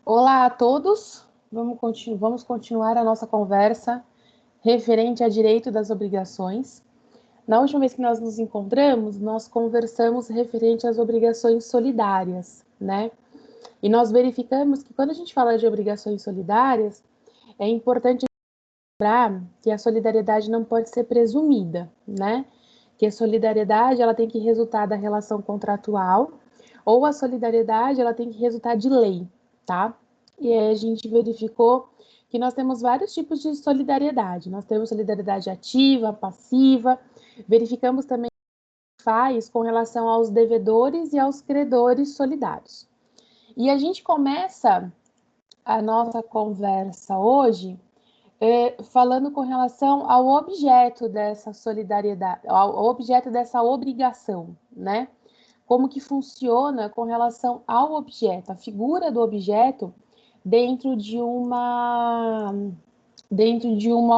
Olá a todos, vamos continuar a nossa conversa referente a direito das obrigações. Na última vez que nós nos encontramos, nós conversamos referente às obrigações solidárias, né? E nós verificamos que quando a gente fala de obrigações solidárias, é importante lembrar que a solidariedade não pode ser presumida, né? Que a solidariedade ela tem que resultar da relação contratual ou a solidariedade ela tem que resultar de lei, tá? E aí a gente verificou que nós temos vários tipos de solidariedade. Nós temos solidariedade ativa, passiva. Verificamos também o que faz com relação aos devedores e aos credores solidários. E a gente começa a nossa conversa hoje falando com relação ao objeto dessa solidariedade, ao objeto dessa obrigação, né? Como que funciona com relação ao objeto, a figura do objeto dentro de uma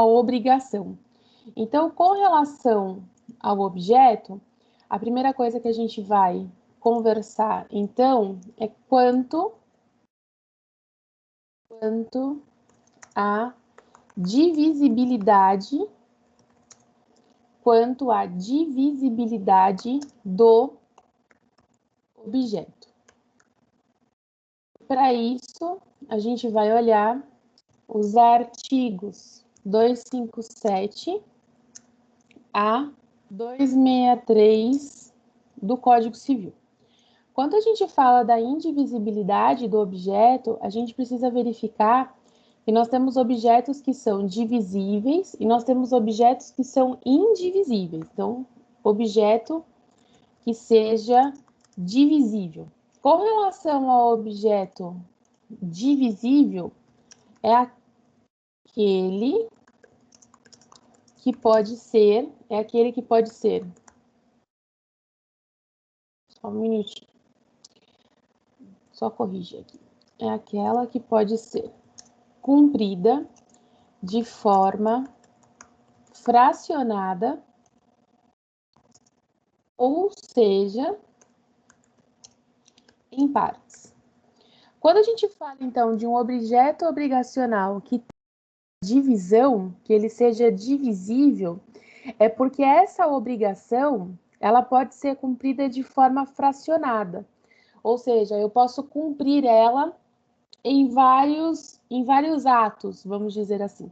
obrigação. Então, com relação ao objeto, a primeira coisa que a gente vai conversar, então, é quanto a divisibilidade do objeto. Para isso, a gente vai olhar os artigos 257 a 263 do Código Civil. Quando a gente fala da indivisibilidade do objeto, a gente precisa verificar que nós temos objetos que são divisíveis e nós temos objetos que são indivisíveis. Então, objeto que seja divisível. Com relação ao objeto divisível, é aquele que pode ser, só um minutinho, só corrigir aqui, é aquela que pode ser cumprida de forma fracionada, ou seja, em partes. Quando a gente fala, então, de um objeto obrigacional que tem divisão, que ele seja divisível, é porque essa obrigação, ela pode ser cumprida de forma fracionada. Ou seja, eu posso cumprir ela em vários atos, vamos dizer assim,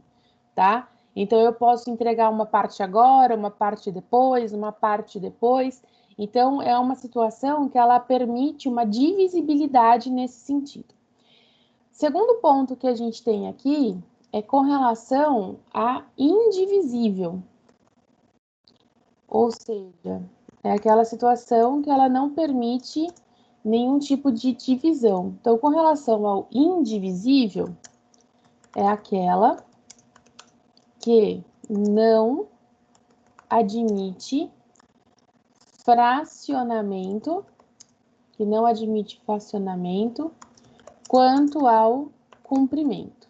tá? Então, eu posso entregar uma parte agora, uma parte depois, uma parte depois. Então, é uma situação que ela permite uma divisibilidade nesse sentido. Segundo ponto que a gente tem aqui é com relação a indivisível. Ou seja, é aquela situação que ela não permite nenhum tipo de divisão. Então, com relação ao indivisível, é aquela que não admite fracionamento, quanto ao cumprimento.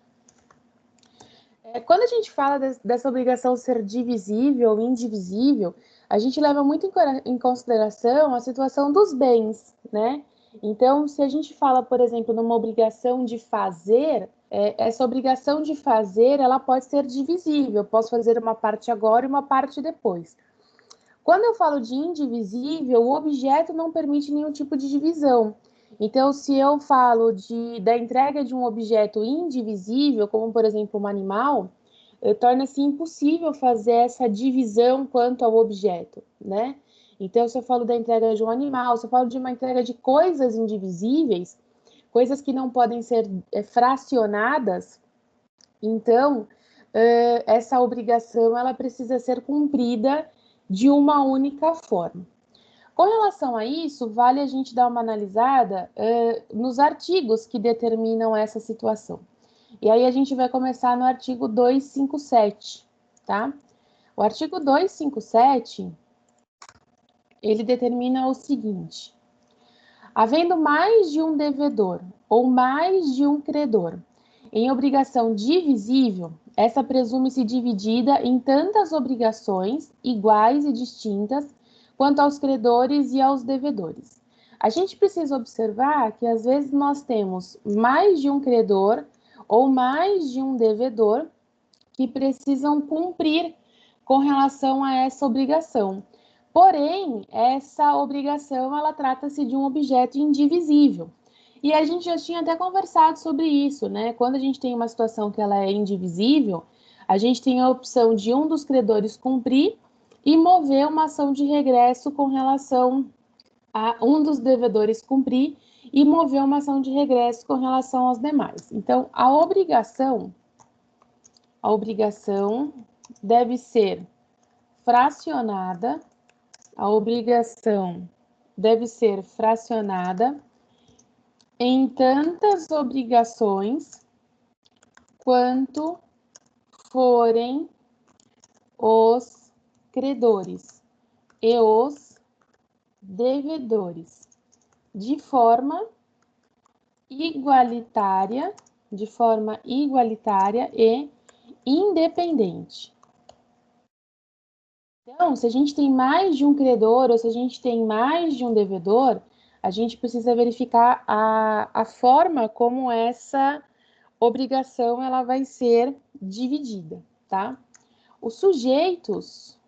Quando a gente fala dessa obrigação ser divisível ou indivisível, a gente leva muito em consideração a situação dos bens, né? Então, se a gente fala, por exemplo, numa obrigação de fazer, essa obrigação de fazer, ela pode ser divisível. Eu posso fazer uma parte agora e uma parte depois. Quando eu falo de indivisível, o objeto não permite nenhum tipo de divisão. Então, se eu falo da entrega de um objeto indivisível, como por exemplo um animal, torna-se impossível fazer essa divisão quanto ao objeto, né? Então, se eu falo da entrega de um animal, se eu falo de uma entrega de coisas indivisíveis, coisas que não podem ser fracionadas, então essa obrigação ela precisa ser cumprida de uma única forma. Com relação a isso, vale a gente dar uma analisada nos artigos que determinam essa situação. E aí a gente vai começar no artigo 257, tá? O artigo 257, ele determina o seguinte: havendo mais de um devedor ou mais de um credor em obrigação divisível, essa presume-se dividida em tantas obrigações iguais e distintas quanto aos credores e aos devedores. A gente precisa observar que, às vezes, nós temos mais de um credor ou mais de um devedor que precisam cumprir com relação a essa obrigação. Porém, essa obrigação, ela trata-se de um objeto indivisível. E a gente já tinha até conversado sobre isso, né? Quando a gente tem uma situação que ela é indivisível, a gente tem a opção de um dos credores cumprir e mover uma ação de regresso com relação a um dos devedores cumprir e mover uma ação de regresso com relação aos demais. Então, a obrigação deve ser fracionada, a obrigação deve ser fracionada em tantas obrigações quanto forem os credores e os devedores, de forma igualitária e independente. Então, se a gente tem mais de um credor ou se a gente tem mais de um devedor, a gente precisa verificar a forma como essa obrigação ela vai ser dividida, tá? Os sujeitos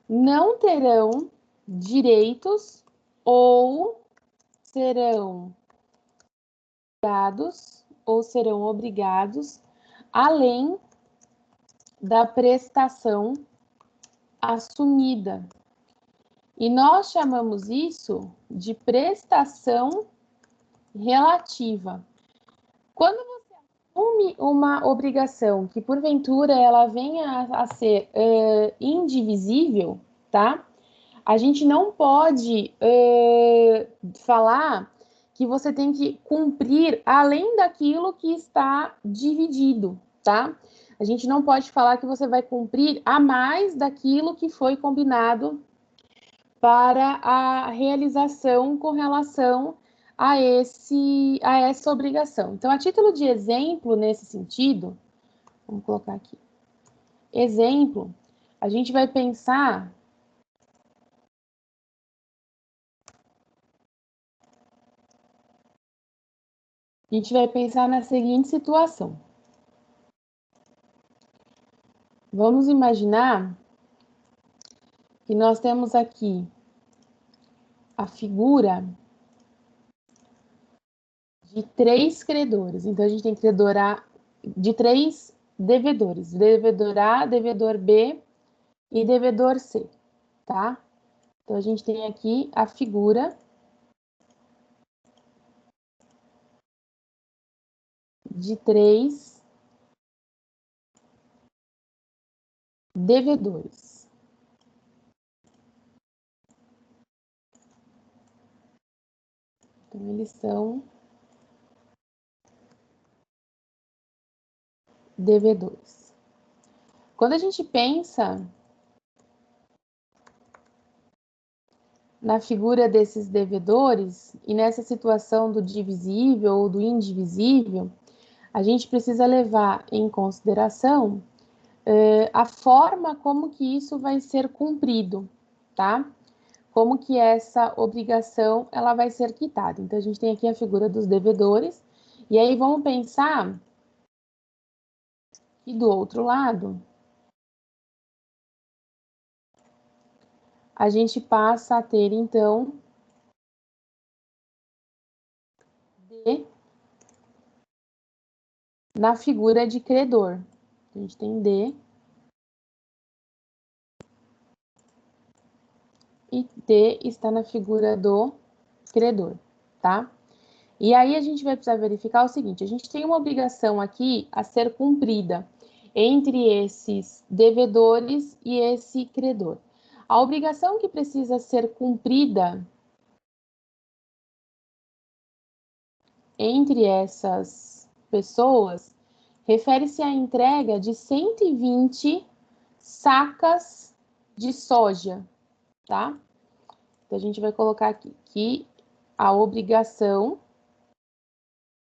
não terão direitos ou serão obrigados além da prestação assumida. E nós chamamos isso de prestação relativa. Quando você assume uma obrigação que, porventura, ela venha a ser indivisível, tá? A gente não pode falar que você tem que cumprir além daquilo que está dividido, tá? A gente não pode falar que você vai cumprir a mais daquilo que foi combinado para a realização com relação a essa obrigação. Então, a título de exemplo, nesse sentido, vamos colocar aqui, exemplo, a gente vai pensar na seguinte situação. Vamos imaginar que nós temos aqui a figura de 3 credores. Então, a gente tem credor A de 3 devedores. Devedor A, devedor B e devedor C, tá? Então, a gente tem aqui a figura de 3 devedores. Então, eles são devedores. Quando a gente pensa na figura desses devedores e nessa situação do divisível ou do indivisível, a gente precisa levar em consideração a forma como que isso vai ser cumprido, tá? Como que essa obrigação ela vai ser quitada. Então, a gente tem aqui a figura dos devedores, e aí vamos pensar que do outro lado, a gente passa a ter, então, D na figura de credor. A gente tem D e D está na figura do credor, tá? E aí a gente vai precisar verificar o seguinte, a gente tem uma obrigação aqui a ser cumprida entre esses devedores e esse credor. A obrigação que precisa ser cumprida entre essas pessoas refere-se à entrega de 120 sacas de soja, tá? Então, a gente vai colocar aqui que a obrigação,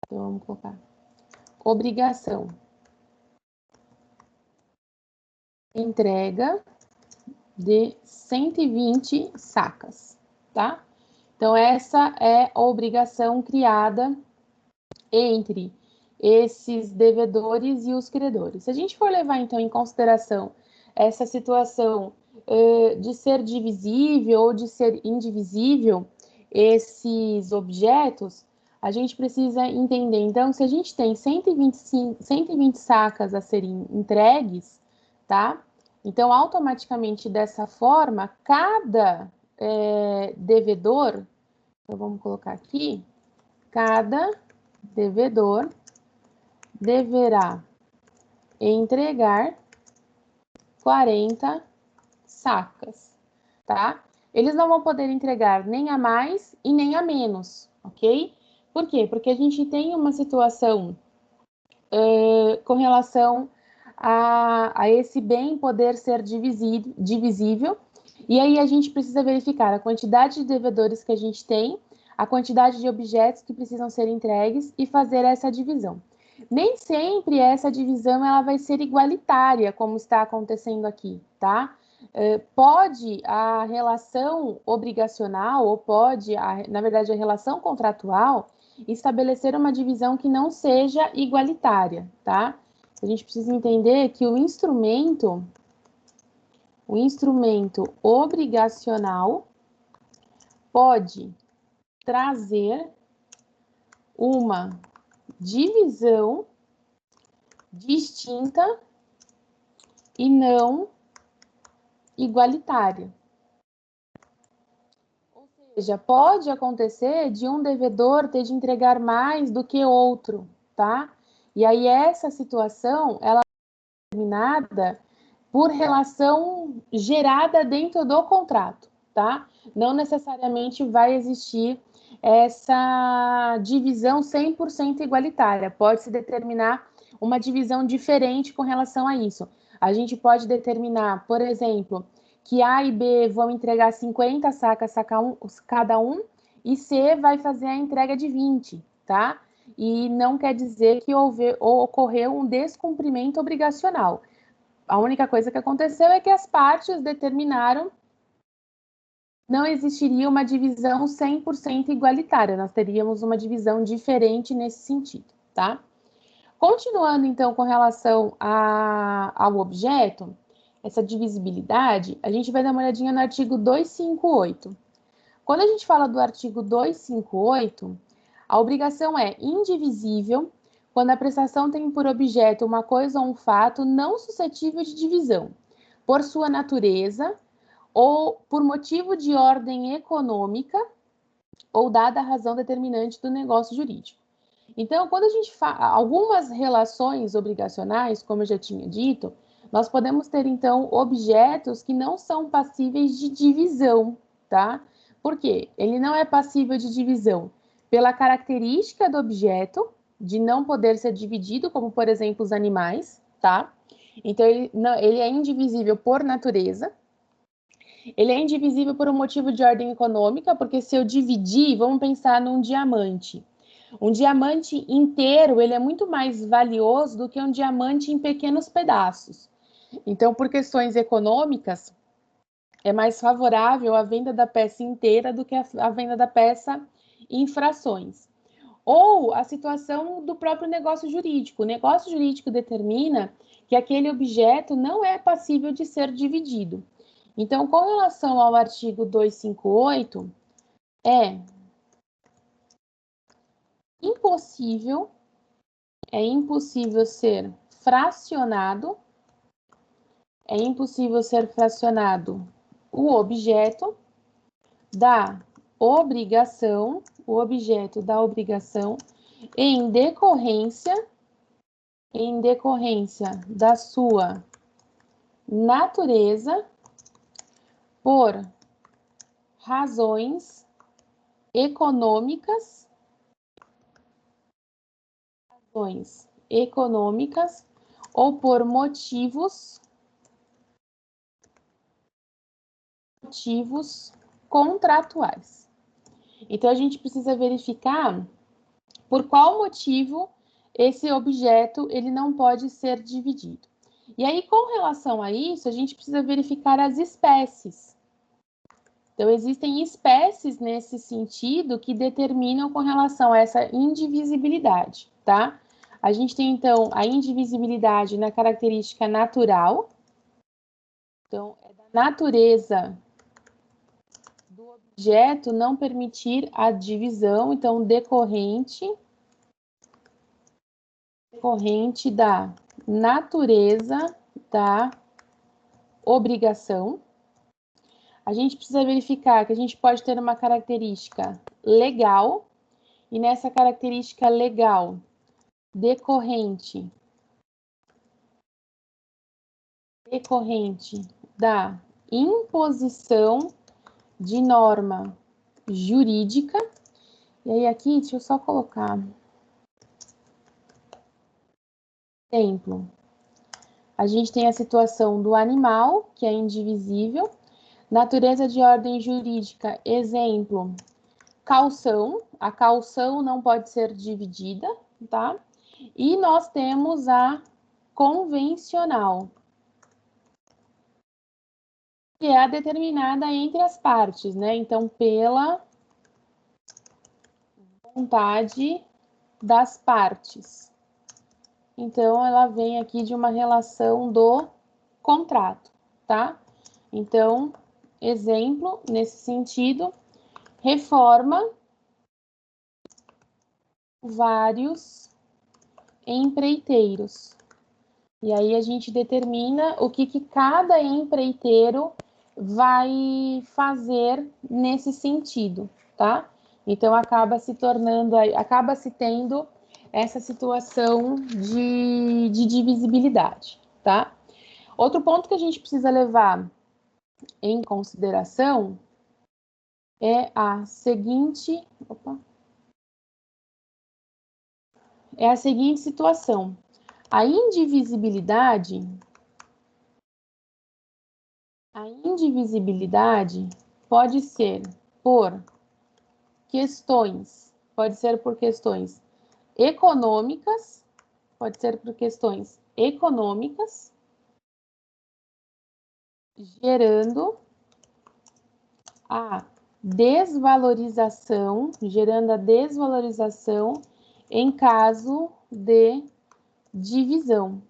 então vamos colocar, obrigação, entrega de 120 sacas, tá? Então, essa é a obrigação criada entre esses devedores e os credores. Se a gente for levar, então, em consideração essa situação de ser divisível ou de ser indivisível esses objetos, a gente precisa entender, então, se a gente tem 120 sacas a serem entregues, tá? Então, automaticamente, dessa forma, cada devedor, então vamos colocar aqui, cada devedor deverá entregar 40 sacas, tá? Eles não vão poder entregar nem a mais e nem a menos, ok? Por quê? Porque a gente tem uma situação com relação a esse bem poder ser divisível, e aí a gente precisa verificar a quantidade de devedores que a gente tem, a quantidade de objetos que precisam ser entregues e fazer essa divisão. Nem sempre essa divisão ela vai ser igualitária, como está acontecendo aqui, tá? Pode a relação obrigacional, ou pode, na verdade, a relação contratual, estabelecer uma divisão que não seja igualitária, tá? A gente precisa entender que o instrumento obrigacional pode trazer uma divisão distinta e não igualitária. Ou seja, pode acontecer de um devedor ter de entregar mais do que outro, tá? E aí essa situação, ela é determinada por relação gerada dentro do contrato, tá? Não necessariamente vai existir essa divisão 100% igualitária. Pode-se determinar uma divisão diferente com relação a isso. A gente pode determinar, por exemplo, que A e B vão entregar 50 sacas cada um, e C vai fazer a entrega de 20, tá? E não quer dizer que ocorreu um descumprimento obrigacional. A única coisa que aconteceu é que as partes determinaram não existiria uma divisão 100% igualitária, nós teríamos uma divisão diferente nesse sentido, tá? Continuando, então, com relação ao objeto, essa divisibilidade, a gente vai dar uma olhadinha no artigo 258. Quando a gente fala do artigo 258, a obrigação é indivisível quando a prestação tem por objeto uma coisa ou um fato não suscetível de divisão, por sua natureza, ou por motivo de ordem econômica, ou dada a razão determinante do negócio jurídico. Então, quando a gente fala algumas relações obrigacionais, como eu já tinha dito, nós podemos ter, então, objetos que não são passíveis de divisão, tá? Por quê? Ele não é passível de divisão pela característica do objeto, de não poder ser dividido, como, por exemplo, os animais, tá? Então, ele é indivisível por natureza. Ele é indivisível por um motivo de ordem econômica, porque se eu dividir, vamos pensar num diamante. Um diamante inteiro, ele é muito mais valioso do que um diamante em pequenos pedaços. Então, por questões econômicas, é mais favorável a venda da peça inteira do que a venda da peça em frações. Ou a situação do próprio negócio jurídico. O negócio jurídico determina que aquele objeto não é passível de ser dividido. Então, com relação ao artigo 258, é impossível ser fracionado, o objeto da obrigação, em decorrência da sua natureza, por razões econômicas ou por motivos contratuais. Então, a gente precisa verificar por qual motivo esse objeto ele não pode ser dividido. E aí, com relação a isso, a gente precisa verificar as espécies. Então, existem espécies nesse sentido que determinam com relação a essa indivisibilidade, tá? A gente tem, então, a indivisibilidade na característica natural. Então, é da natureza do objeto não permitir a divisão, então, decorrente da natureza da obrigação. A gente precisa verificar que a gente pode ter uma característica legal, e nessa característica legal decorrente da imposição de norma jurídica. E aí aqui, deixa eu só colocar exemplo. A gente tem a situação do animal, que é indivisível. Natureza de ordem jurídica, exemplo, caução. A caução não pode ser dividida, tá? E nós temos a convencional, que é a determinada entre as partes, né? Então, pela vontade das partes. Então, ela vem aqui de uma relação do contrato, tá? Então, exemplo, nesse sentido, reforma vários empreiteiros. E aí a gente determina o que cada empreiteiro vai fazer nesse sentido, tá? Então acaba se tendo essa situação de divisibilidade, tá? Outro ponto que a gente precisa levar em consideração é a seguinte situação. A indivisibilidade pode ser por questões econômicas, gerando a desvalorização em caso de divisão.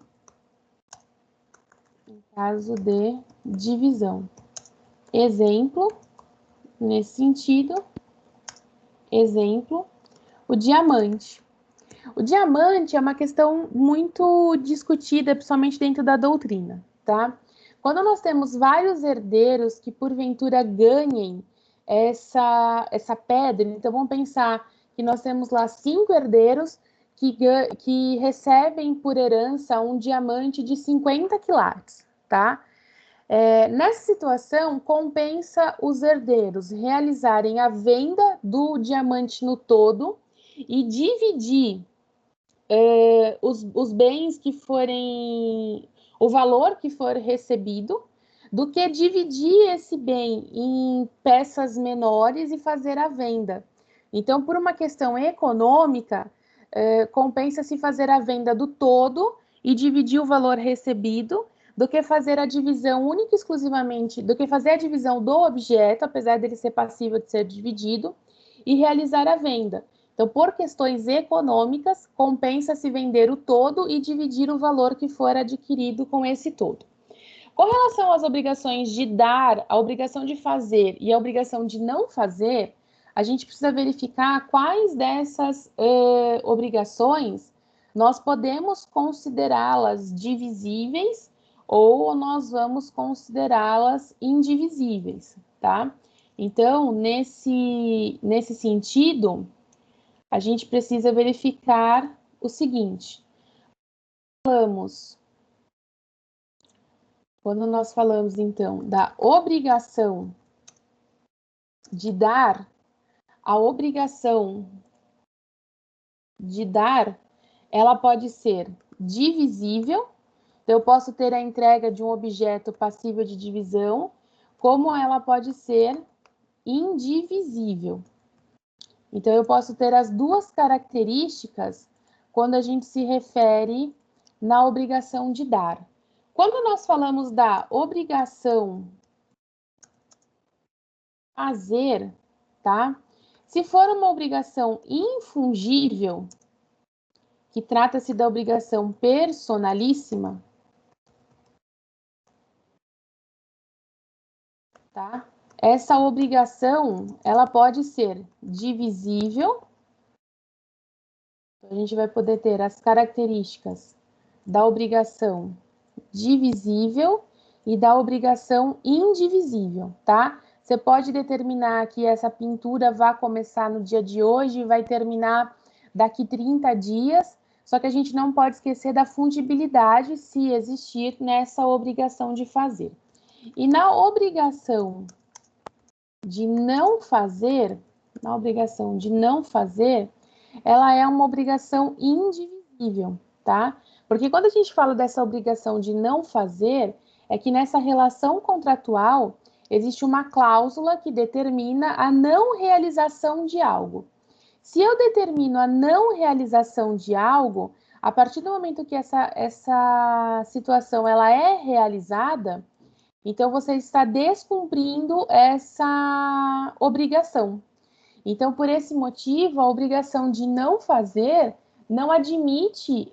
Exemplo, nesse sentido, o diamante. O diamante é uma questão muito discutida, principalmente dentro da doutrina, tá? Quando nós temos vários herdeiros que porventura ganhem essa pedra, então vamos pensar que nós temos lá 5 herdeiros que recebem por herança um diamante de 50 quilates, tá? Nessa situação, compensa os herdeiros realizarem a venda do diamante no todo e dividir os bens que forem, o valor que for recebido, do que dividir esse bem em peças menores e fazer a venda. Então, por uma questão econômica, compensa-se fazer a venda do todo e dividir o valor recebido, do que fazer a divisão única e exclusivamente, do que fazer a divisão do objeto, apesar dele ser passível de ser dividido, e realizar a venda. Então, por questões econômicas, compensa-se vender o todo e dividir o valor que for adquirido com esse todo. Com relação às obrigações de dar, a obrigação de fazer e a obrigação de não fazer, a gente precisa verificar quais dessas obrigações nós podemos considerá-las divisíveis ou nós vamos considerá-las indivisíveis, tá? Então, nesse sentido, a gente precisa verificar o seguinte: quando nós falamos, então, da obrigação de dar, a obrigação de dar, ela pode ser divisível, então eu posso ter a entrega de um objeto passível de divisão, como ela pode ser indivisível. Então, eu posso ter as duas características quando a gente se refere na obrigação de dar. Quando nós falamos da obrigação fazer, tá? Se for uma obrigação infungível, que trata-se da obrigação personalíssima, tá? Essa obrigação, ela pode ser divisível. A gente vai poder ter as características da obrigação divisível e da obrigação indivisível, tá? Você pode determinar que essa pintura vai começar no dia de hoje e vai terminar daqui 30 dias, só que a gente não pode esquecer da fungibilidade se existir nessa obrigação de fazer. E na obrigação de não fazer, ela é uma obrigação indivisível, tá? Porque quando a gente fala dessa obrigação de não fazer, é que nessa relação contratual existe uma cláusula que determina a não realização de algo. Se eu determino a não realização de algo, a partir do momento que essa situação ela é realizada, então você está descumprindo essa obrigação. Então, por esse motivo, a obrigação de não fazer não admite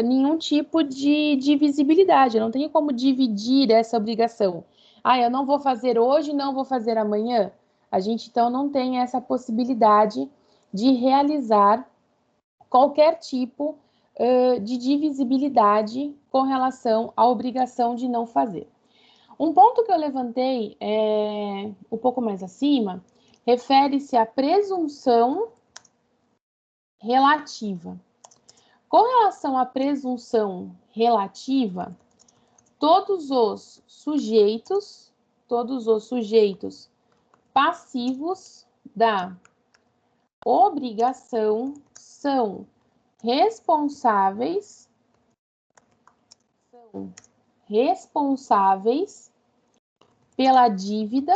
nenhum tipo de divisibilidade. Eu não tenho como dividir essa obrigação. Ah, eu não vou fazer hoje, não vou fazer amanhã. A gente, então, não tem essa possibilidade de realizar qualquer tipo de divisibilidade com relação à obrigação de não fazer. Um ponto que eu levantei um pouco mais acima refere-se à presunção relativa. Com relação à presunção relativa, todos os sujeitos passivos da obrigação são responsáveis pela dívida,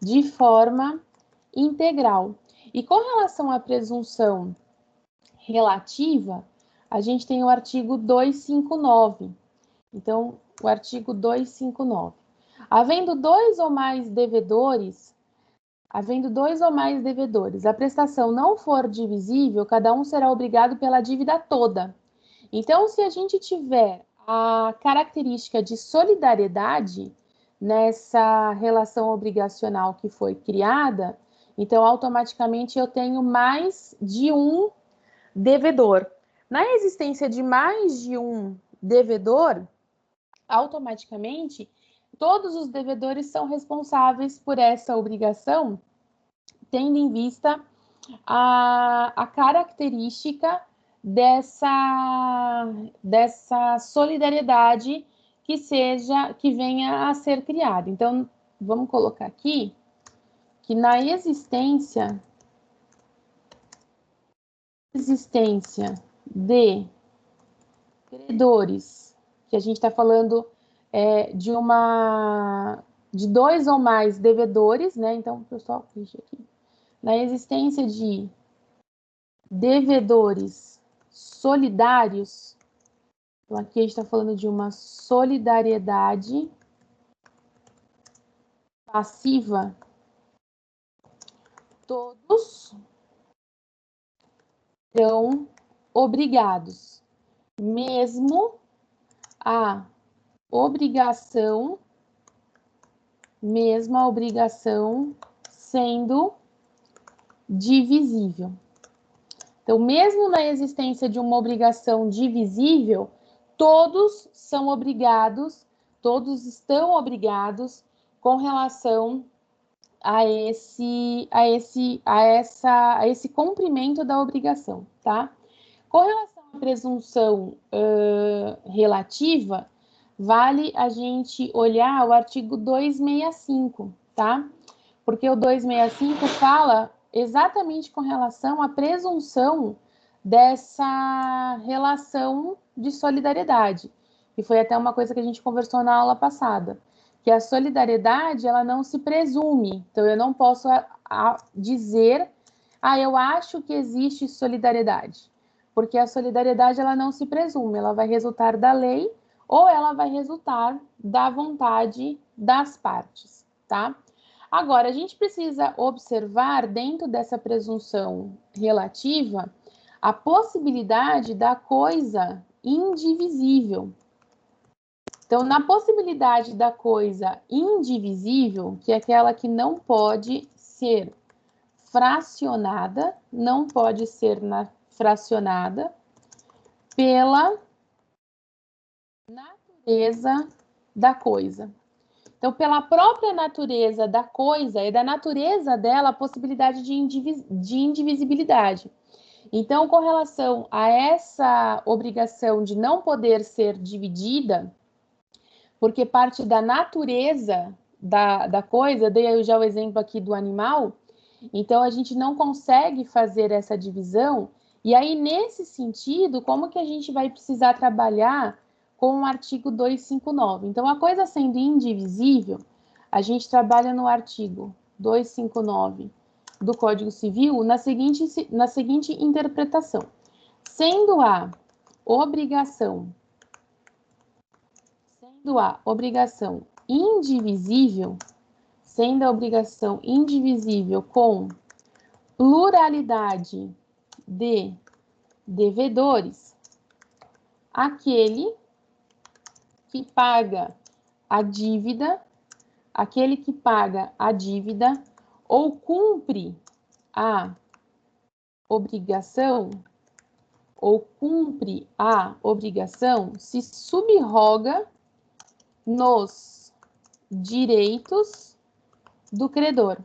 de forma integral. E com relação à presunção relativa, a gente tem o artigo 259. Então, o artigo 259. Havendo dois ou mais devedores, a prestação não for divisível, cada um será obrigado pela dívida toda. Então, se a gente tiver a característica de solidariedade nessa relação obrigacional que foi criada, então automaticamente eu tenho mais de um devedor. Na existência de mais de um devedor, automaticamente todos os devedores são responsáveis por essa obrigação, tendo em vista a característica dessa solidariedade que venha a ser criada. Então, vamos colocar aqui que na existência de credores, que a gente está falando de dois ou mais devedores, né? Então, pessoal, deixa aqui. Na existência de devedores solidários, então aqui a gente está falando de uma solidariedade passiva, todos serão obrigados, mesmo a obrigação sendo divisível. Então, mesmo na existência de uma obrigação divisível, todos são obrigados, todos estão obrigados com relação a esse cumprimento da obrigação, tá? Com relação à presunção relativa, vale a gente olhar o artigo 265, tá? Porque o 265 fala exatamente com relação à presunção dessa relação de solidariedade, que foi até uma coisa que a gente conversou na aula passada, que a solidariedade, ela não se presume. Então, eu não posso dizer, eu acho que existe solidariedade. porque a solidariedade ela não se presume, ela vai resultar da lei ou ela vai resultar da vontade das partes, tá? Agora, a gente precisa observar, dentro dessa presunção relativa, a possibilidade da coisa indivisível. Então, na possibilidade da coisa indivisível, que é aquela que não pode ser fracionada, não pode ser fracionada pela natureza da coisa. Então, pela própria natureza da coisa e da natureza dela, a possibilidade de indivisibilidade. Então, com relação a essa obrigação de não poder ser dividida, porque parte da natureza da coisa, dei já o exemplo aqui do animal, então a gente não consegue fazer essa divisão, e aí nesse sentido, como que a gente vai precisar trabalhar com o artigo 259? Então, a coisa sendo indivisível, a gente trabalha no artigo 259 do Código Civil na seguinte interpretação. Sendo a obrigação indivisível, sendo a obrigação indivisível com pluralidade de devedores, aquele que paga a dívida, ou cumpre a obrigação, se subroga nos direitos do credor.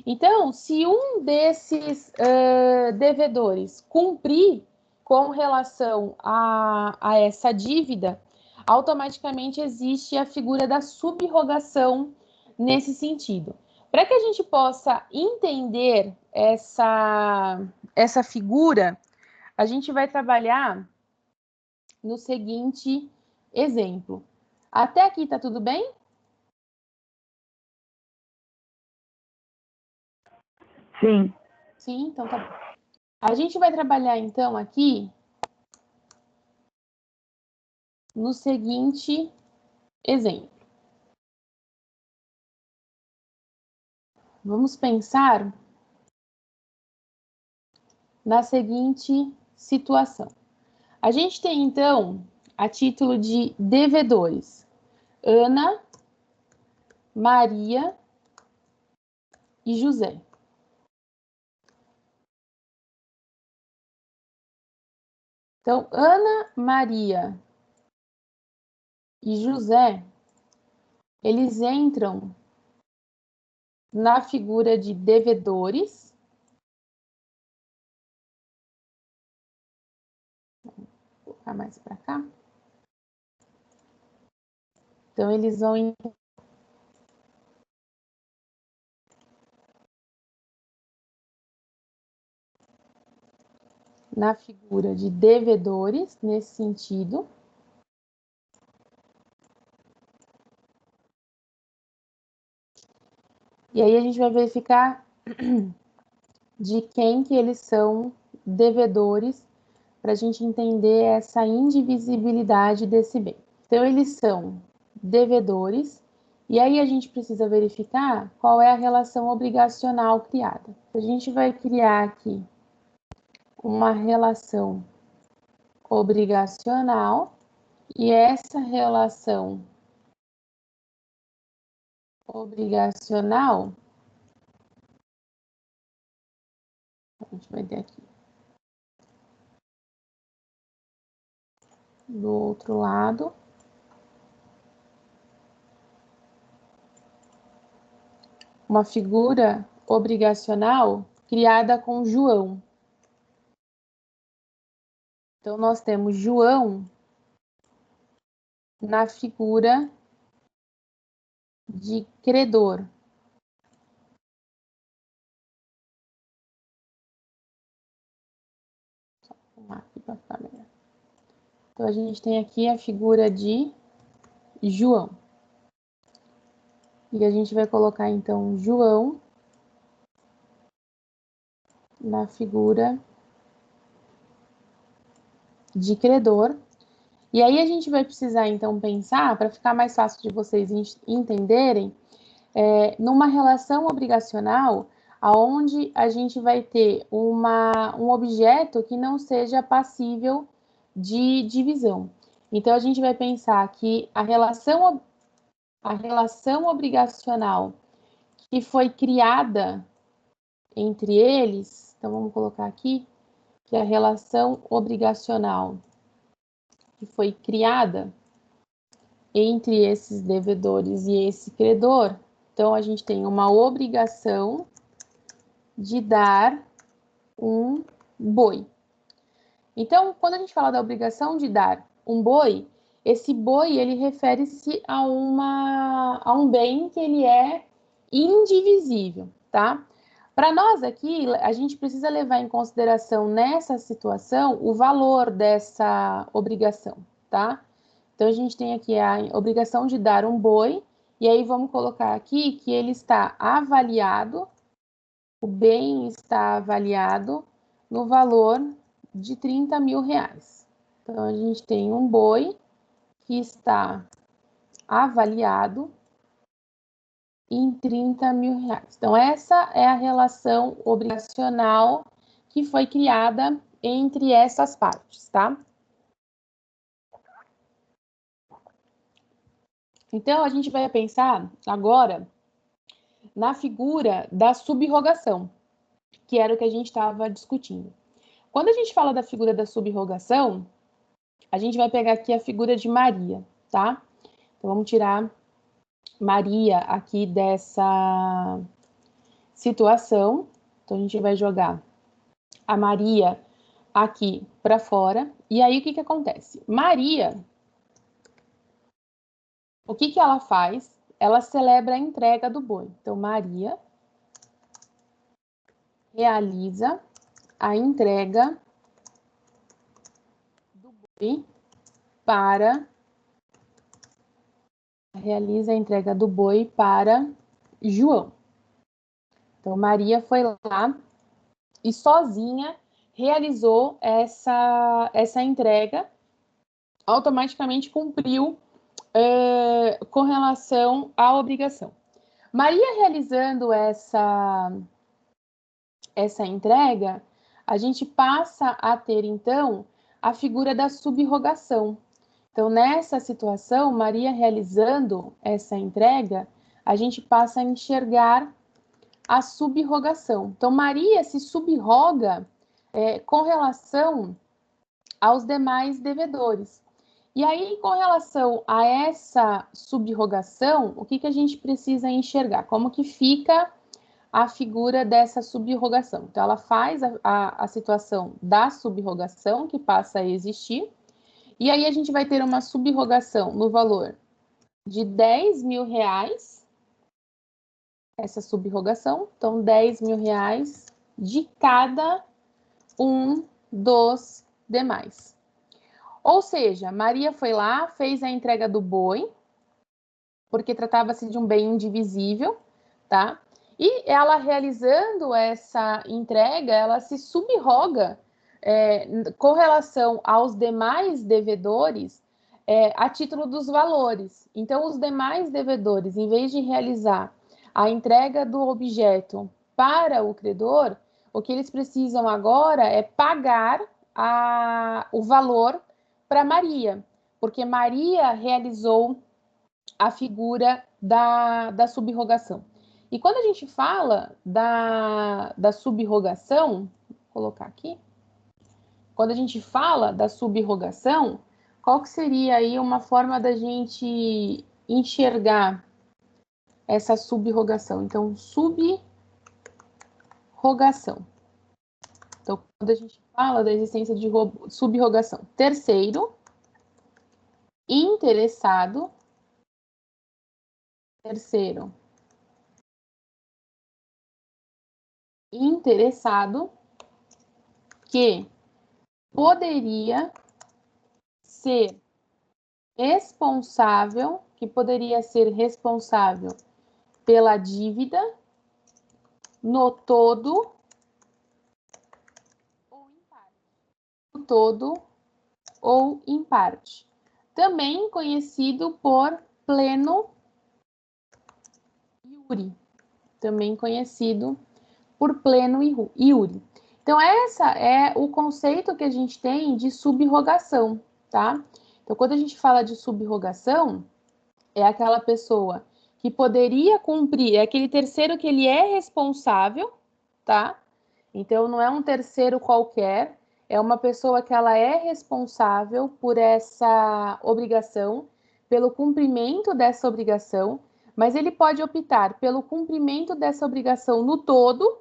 Então, se um desses devedores cumprir com relação a essa dívida, automaticamente existe a figura da subrogação nesse sentido. Para que a gente possa entender essa figura, a gente vai trabalhar no seguinte exemplo. Até aqui tá tudo bem? Sim. Sim, então tá bom. A gente vai trabalhar então aqui no seguinte exemplo. Vamos pensar na seguinte situação. A gente tem então, a título de devedores, Ana, Maria e José. Então, Ana, Maria e José, eles entram na figura de devedores. Vou colocar mais para cá. Então, eles vão na figura de devedores, nesse sentido. E aí a gente vai verificar de quem que eles são devedores, para a gente entender essa indivisibilidade desse bem. Então, eles são devedores, e aí a gente precisa verificar qual é a relação obrigacional criada. A gente vai criar aqui uma relação obrigacional, e essa relação obrigacional, a gente vai ter aqui do outro lado, uma figura obrigacional criada com João. Então, nós temos João na figura de credor. Vou aqui para ficar melhor. Então, a gente tem aqui a figura de João. E a gente vai colocar, então, João na figura de credor. E aí a gente vai precisar, então, pensar, para ficar mais fácil de vocês entenderem, numa relação obrigacional, aonde a gente vai ter um objeto que não seja passível de divisão. Então, a gente vai pensar que a relação obrigacional que foi criada entre eles, então vamos colocar aqui, que a relação obrigacional que foi criada entre esses devedores e esse credor, então a gente tem uma obrigação de dar um boi. Então, quando a gente fala da obrigação de dar um boi, esse boi ele refere-se a um bem que ele é indivisível, tá? Para nós aqui, a gente precisa levar em consideração nessa situação o valor dessa obrigação, tá? Então, a gente tem aqui a obrigação de dar um boi, e aí vamos colocar aqui que ele está avaliado, o bem está avaliado no valor de 30 mil reais. Então, a gente tem um boi que está avaliado em 30 mil reais. Então, essa é a relação obrigacional que foi criada entre essas partes, tá? Então, a gente vai pensar agora na figura da subrogação, que era o que a gente estava discutindo. Quando a gente fala da figura da subrogação, a gente vai pegar aqui a figura de Maria, tá? Então, vamos tirar Maria aqui dessa situação. Então, a gente vai jogar a Maria aqui para fora. E aí, o que acontece? Maria, o que ela faz? Ela celebra a entrega do boi. Então, Maria realiza a entrega do boi para João. Então, Maria foi lá e sozinha realizou essa entrega, automaticamente cumpriu com relação à obrigação. Maria realizando essa entrega, a gente passa a ter, então, a figura da subrogação. Então, nessa situação, Maria realizando essa entrega, a gente passa a enxergar a subrogação. Então, Maria se subroga com relação aos demais devedores. E aí, com relação a essa subrogação, o que a gente precisa enxergar? Como que fica a figura dessa subrogação? Então, ela faz a situação da subrogação, que passa a existir, e aí a gente vai ter uma subrogação no valor de 10 mil reais, essa subrogação, então 10 mil reais de cada um dos demais. Ou seja, Maria foi lá, fez a entrega do boi, porque tratava-se de um bem indivisível, tá? E ela realizando essa entrega, ela se subroga com relação aos demais devedores a título dos valores. Então, os demais devedores, em vez de realizar a entrega do objeto para o credor, o que eles precisam agora é pagar o valor para Maria, porque Maria realizou a figura da subrogação. E quando a gente fala da subrogação, vou colocar aqui, quando a gente fala da subrogação, qual que seria aí uma forma da gente enxergar essa subrogação? Então, subrogação. Então, quando a gente fala da existência de subrogação, terceiro interessado que poderia ser responsável, pela dívida no todo ou em parte. No todo ou em parte. Também conhecido por pleno iure. Também conhecido por pleno iure. Então, essa é o conceito que a gente tem de subrogação, tá? Então, quando a gente fala de subrogação, é aquela pessoa que poderia cumprir, é aquele terceiro que ele é responsável, tá? Então, não é um terceiro qualquer, é uma pessoa que ela é responsável por essa obrigação, pelo cumprimento dessa obrigação, mas ele pode optar pelo cumprimento dessa obrigação no todo,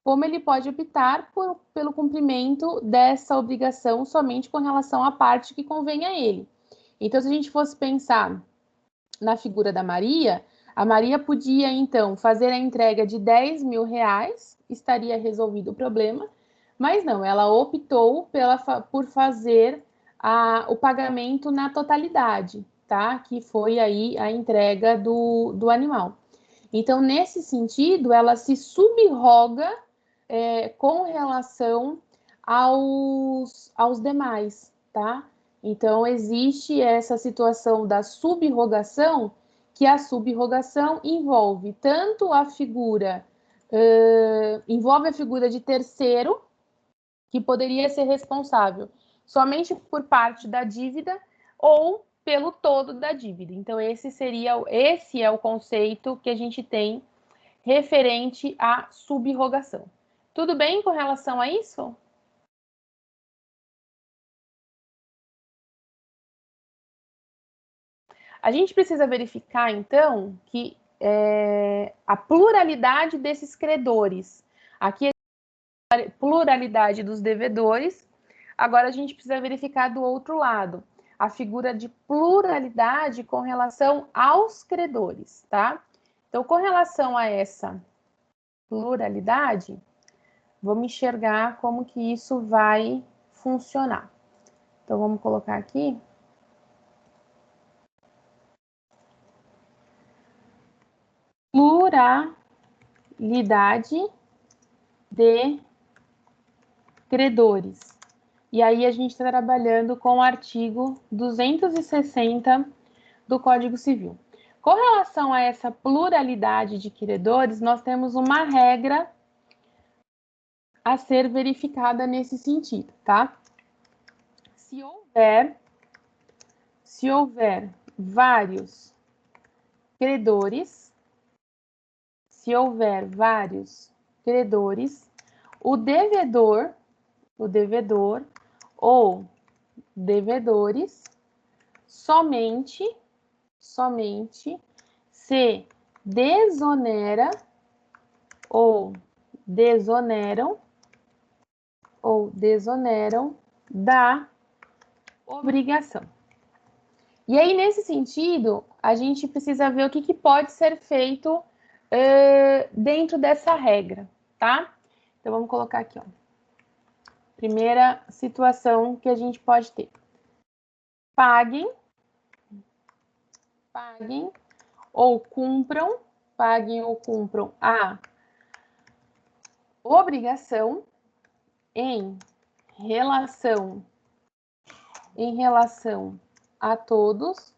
como ele pode optar pelo cumprimento dessa obrigação somente com relação à parte que convém a ele. Então, se a gente fosse pensar na figura da Maria, a Maria podia, então, fazer a entrega de 10 mil reais, estaria resolvido o problema, mas não, ela optou por fazer o pagamento na totalidade, tá? Que foi aí a entrega do animal. Então, nesse sentido, ela se subroga com relação aos demais, tá? Então, existe essa situação da subrogação, que a subrogação envolve tanto a figura, envolve a figura de terceiro, que poderia ser responsável somente por parte da dívida ou pelo todo da dívida. Então, esse é o conceito que a gente tem referente à subrogação. Tudo bem com relação a isso? A gente precisa verificar, então, que a pluralidade desses credores. Aqui é a pluralidade dos devedores. Agora a gente precisa verificar do outro lado a figura de pluralidade com relação aos credores, tá? Então, com relação a essa pluralidade, vamos enxergar como que isso vai funcionar. Então, vamos colocar aqui. Pluralidade de credores. E aí a gente está trabalhando com o artigo 260 do Código Civil. Com relação a essa pluralidade de credores, nós temos uma regra a ser verificada nesse sentido, tá? Se houver vários credores, o devedor ou devedores somente se desonera ou desoneram da obrigação. E aí, nesse sentido, a gente precisa ver o que pode ser feito dentro dessa regra, tá? Então, vamos colocar aqui, ó. Primeira situação que a gente pode ter. Paguem ou cumpram a obrigação em relação a todos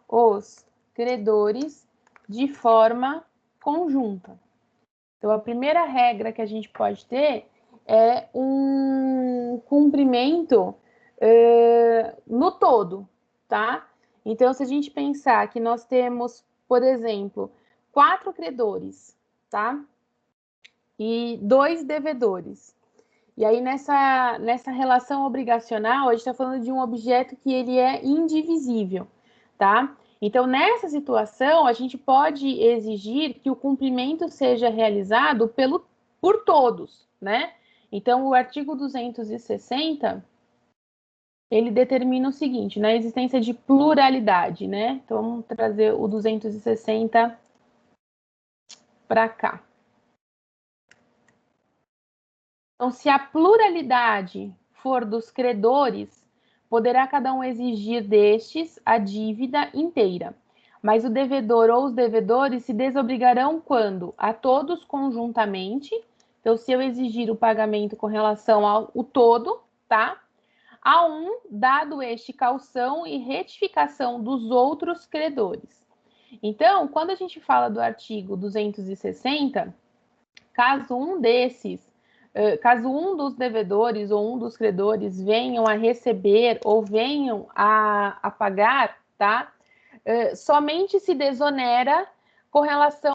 os credores de forma conjunta. Então, a primeira regra que a gente pode ter é um cumprimento no todo, tá? Então, se a gente pensar que nós temos, por exemplo, 4 credores, tá? E 2 devedores. E aí, nessa relação obrigacional, a gente está falando de um objeto que ele é indivisível, tá? Então, nessa situação, a gente pode exigir que o cumprimento seja realizado por todos, né? Então, o artigo 260, ele determina o seguinte, na existência de pluralidade, né? Então, vamos trazer o 260 para cá. Então, se a pluralidade for dos credores, poderá cada um exigir destes a dívida inteira. Mas o devedor ou os devedores se desobrigarão quando? A todos conjuntamente. Então, se eu exigir o pagamento com relação ao todo, tá? a um, dado este caução e retificação dos outros credores. Então, quando a gente fala do artigo 260, caso um dos devedores ou um dos credores venham a receber ou venham a pagar, tá? Somente se desonera com relação.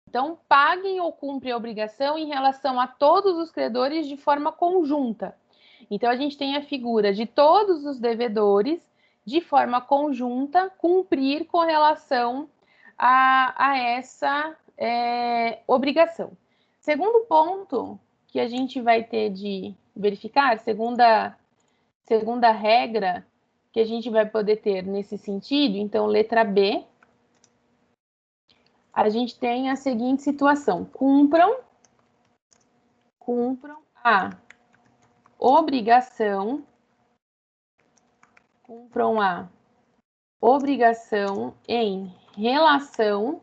Então, paguem ou cumprem a obrigação em relação a todos os credores de forma conjunta. Então, a gente tem a figura de todos os devedores, de forma conjunta, cumprir com relação a essa obrigação. Segundo ponto que a gente vai ter de verificar, segunda regra que a gente vai poder ter nesse sentido, então, letra B, a gente tem a seguinte situação: cumpram a obrigação, em relação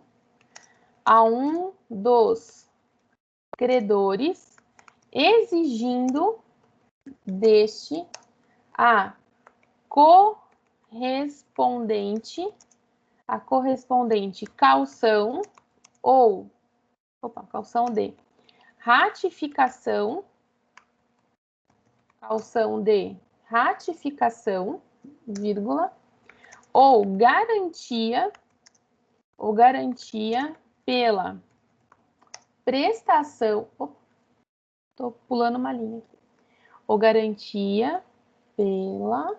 a um dos credores, exigindo deste a correspondente calção ou calção de ratificação, vírgula, ou garantia pela prestação, estou pulando uma linha aqui, ou garantia pela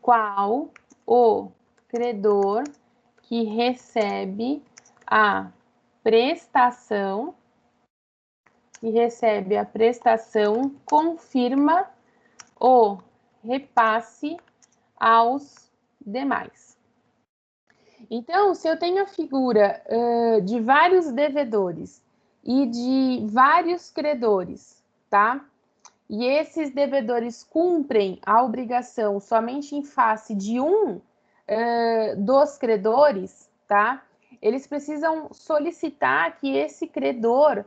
qual o credor que recebe a prestação confirma o repasse aos demais. Então, se eu tenho a figura de vários devedores e de vários credores, tá? E esses devedores cumprem a obrigação somente em face de um dos credores, tá? Eles precisam solicitar que esse credor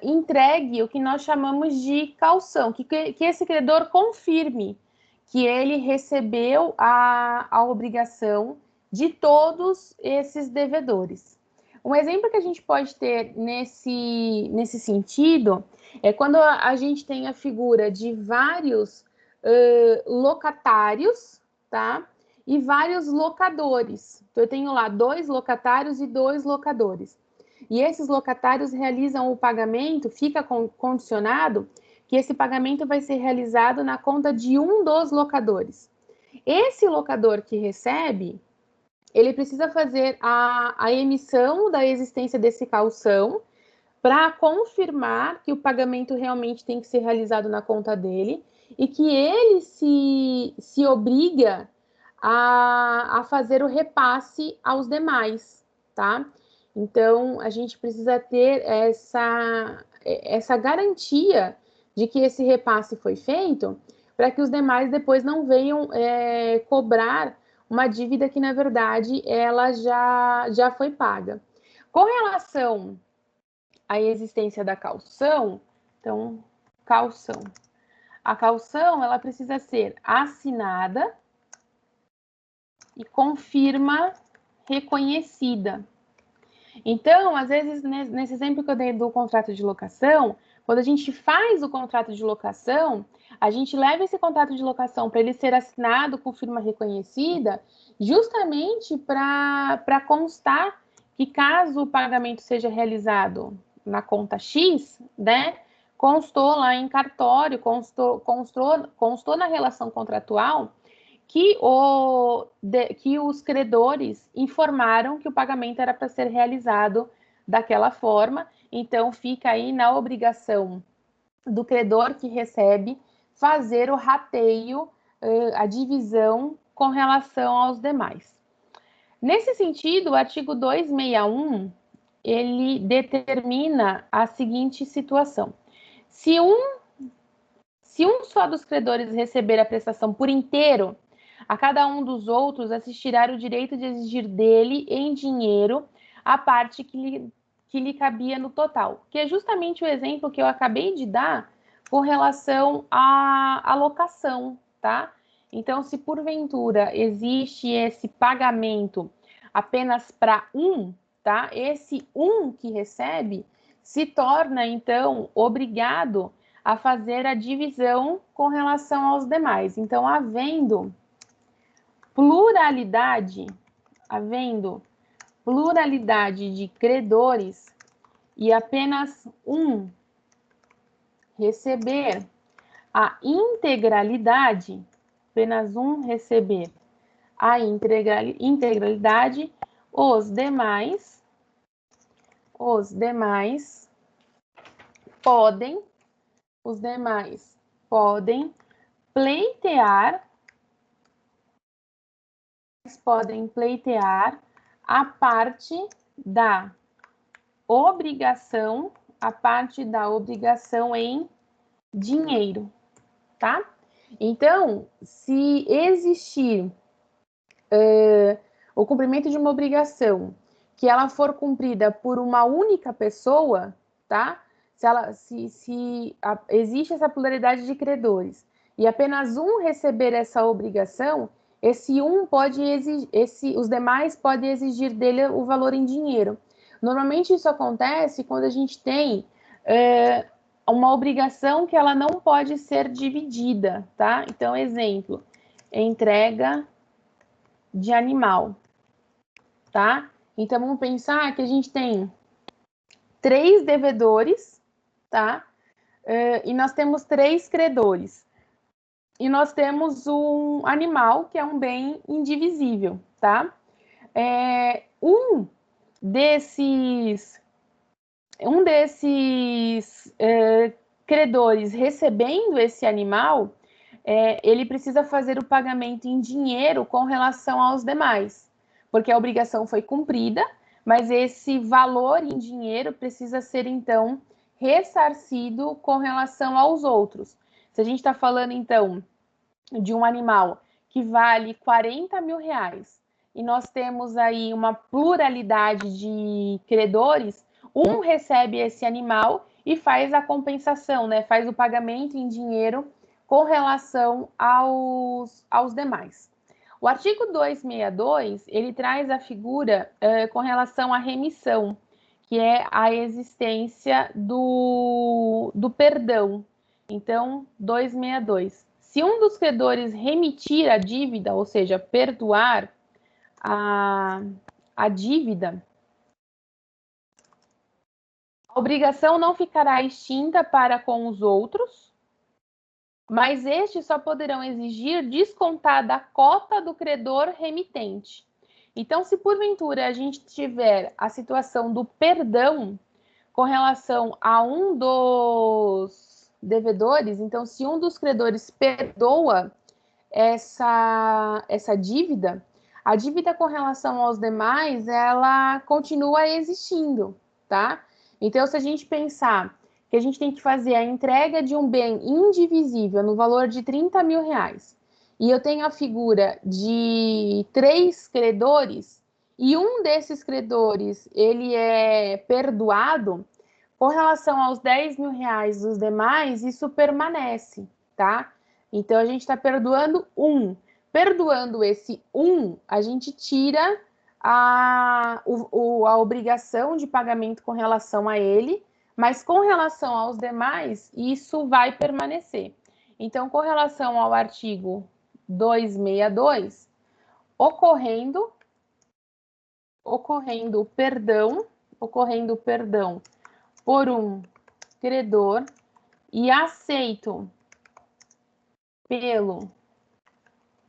entregue o que nós chamamos de calção, que esse credor confirme que ele recebeu a obrigação de todos esses devedores. Um exemplo que a gente pode ter nesse sentido é quando a gente tem a figura de vários locatários, tá? E vários locadores. Então, eu tenho lá 2 locatários e 2 locadores. E esses locatários realizam o pagamento, fica condicionado que esse pagamento vai ser realizado na conta de um dos locadores. Esse locador que recebe, ele precisa fazer a emissão da existência desse calção para confirmar que o pagamento realmente tem que ser realizado na conta dele e que ele se obriga a fazer o repasse aos demais, tá? Então, a gente precisa ter essa garantia de que esse repasse foi feito para que os demais depois não venham cobrar uma dívida que, na verdade, ela já foi paga. Com relação à existência da calção, então, calção. A calção, ela precisa ser assinada e confirma reconhecida. Então, às vezes, nesse exemplo que eu dei do contrato de locação, quando a gente faz o contrato de locação, a gente leva esse contrato de locação para ele ser assinado com firma reconhecida, justamente para constar que caso o pagamento seja realizado na conta X, né, constou lá em cartório, constou na relação contratual que os credores informaram que o pagamento era para ser realizado daquela forma, então fica aí na obrigação do credor que recebe fazer o rateio, a divisão com relação aos demais. Nesse sentido, o artigo 261, ele determina a seguinte situação: se um só dos credores receber a prestação por inteiro, a cada um dos outros assistirá o direito de exigir dele, em dinheiro, a parte que lhe cabia no total. Que é justamente o exemplo que eu acabei de dar com relação à alocação, tá? Então, se porventura existe esse pagamento apenas para um, tá? Esse um que recebe se torna, então, obrigado a fazer a divisão com relação aos demais. Então, havendo pluralidade de credores e apenas um receber a integralidade, apenas um receber a integralidade, os demais podem pleitear a parte da obrigação em dinheiro, tá? Então, se existir o cumprimento de uma obrigação que ela for cumprida por uma única pessoa, tá? Se existe essa pluralidade de credores e apenas um receber essa obrigação, esse um pode exigir, os demais podem exigir dele o valor em dinheiro. Normalmente isso acontece quando a gente tem uma obrigação que ela não pode ser dividida, tá? Então, exemplo, entrega de animal, tá? Então, vamos pensar que a gente tem 3 devedores, tá? E nós temos 3 credores. E nós temos um animal, que é um bem indivisível, tá? Um desses credores recebendo esse animal, ele precisa fazer o pagamento em dinheiro com relação aos demais, porque a obrigação foi cumprida, mas esse valor em dinheiro precisa ser, então, ressarcido com relação aos outros. Se a gente está falando, então, de um animal que vale 40 mil reais e nós temos aí uma pluralidade de credores, um recebe esse animal e faz a compensação, né? Faz o pagamento em dinheiro com relação aos demais. O artigo 262, ele traz a figura com relação à remissão, que é a existência do perdão. Então, 262. Se um dos credores remitir a dívida, ou seja, perdoar a dívida, a obrigação não ficará extinta para com os outros, mas estes só poderão exigir descontada a cota do credor remitente. Então, se porventura a gente tiver a situação do perdão com relação a um dos devedores, então, se um dos credores perdoa essa dívida, a dívida com relação aos demais, ela continua existindo, tá? Então, se a gente pensar que a gente tem que fazer a entrega de um bem indivisível no valor de 30 mil reais, e eu tenho a figura de 3 credores, e um desses credores, ele é perdoado, com relação aos 10 mil reais dos demais, isso permanece, tá? Então, a gente está perdoando um. Perdoando esse um, a gente tira a obrigação de pagamento com relação a ele, mas com relação aos demais, isso vai permanecer. Então, com relação ao artigo 262, ocorrendo perdão por um credor e aceito pelo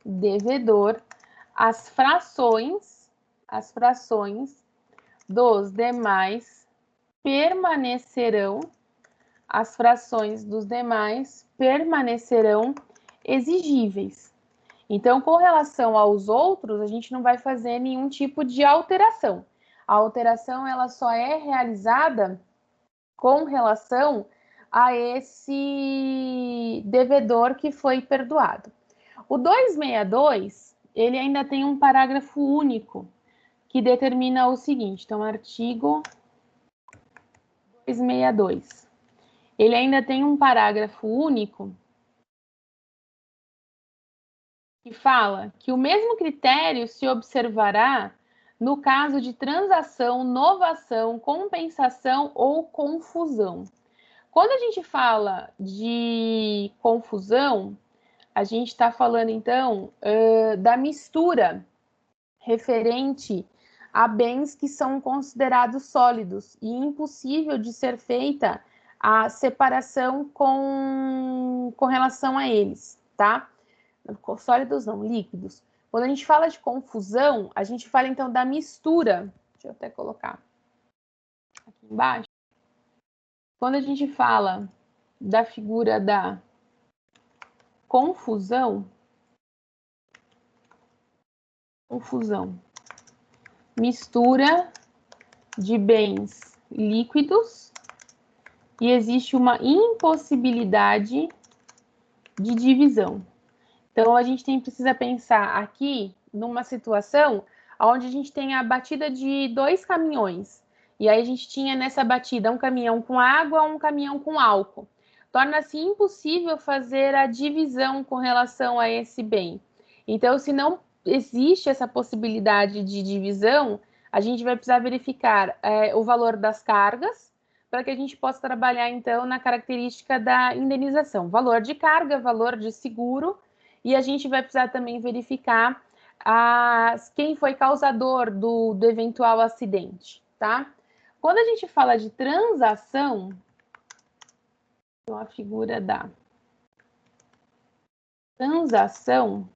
devedor, as frações dos demais permanecerão exigíveis. Então, com relação aos outros, a gente não vai fazer nenhum tipo de alteração. A alteração ela só é realizada com relação a esse devedor que foi perdoado. O 262, ele ainda tem um parágrafo único que determina o seguinte, então, artigo 262. ele ainda tem um parágrafo único que fala que o mesmo critério se observará no caso de transação, novação, compensação ou confusão. Quando a gente fala de confusão, a gente está falando, então, da mistura referente a bens que são considerados sólidos e impossível de ser feita a separação com relação a eles, tá? Sólidos não, líquidos. Quando a gente fala de confusão, a gente fala, então, da mistura. Deixa eu até colocar aqui embaixo. Quando a gente fala da figura da confusão, mistura de bens líquidos e existe uma impossibilidade de divisão. Então, a gente precisa pensar aqui numa situação onde a gente tem a batida de 2 caminhões. E aí a gente tinha nessa batida um caminhão com água, um caminhão com álcool. Torna-se impossível fazer a divisão com relação a esse bem. Então, se não existe essa possibilidade de divisão, a gente vai precisar verificar o valor das cargas para que a gente possa trabalhar, então, na característica da indenização. Valor de carga, valor de seguro, e a gente vai precisar também verificar quem foi causador do eventual acidente, tá? Quando a gente fala de transação, então a figura da transação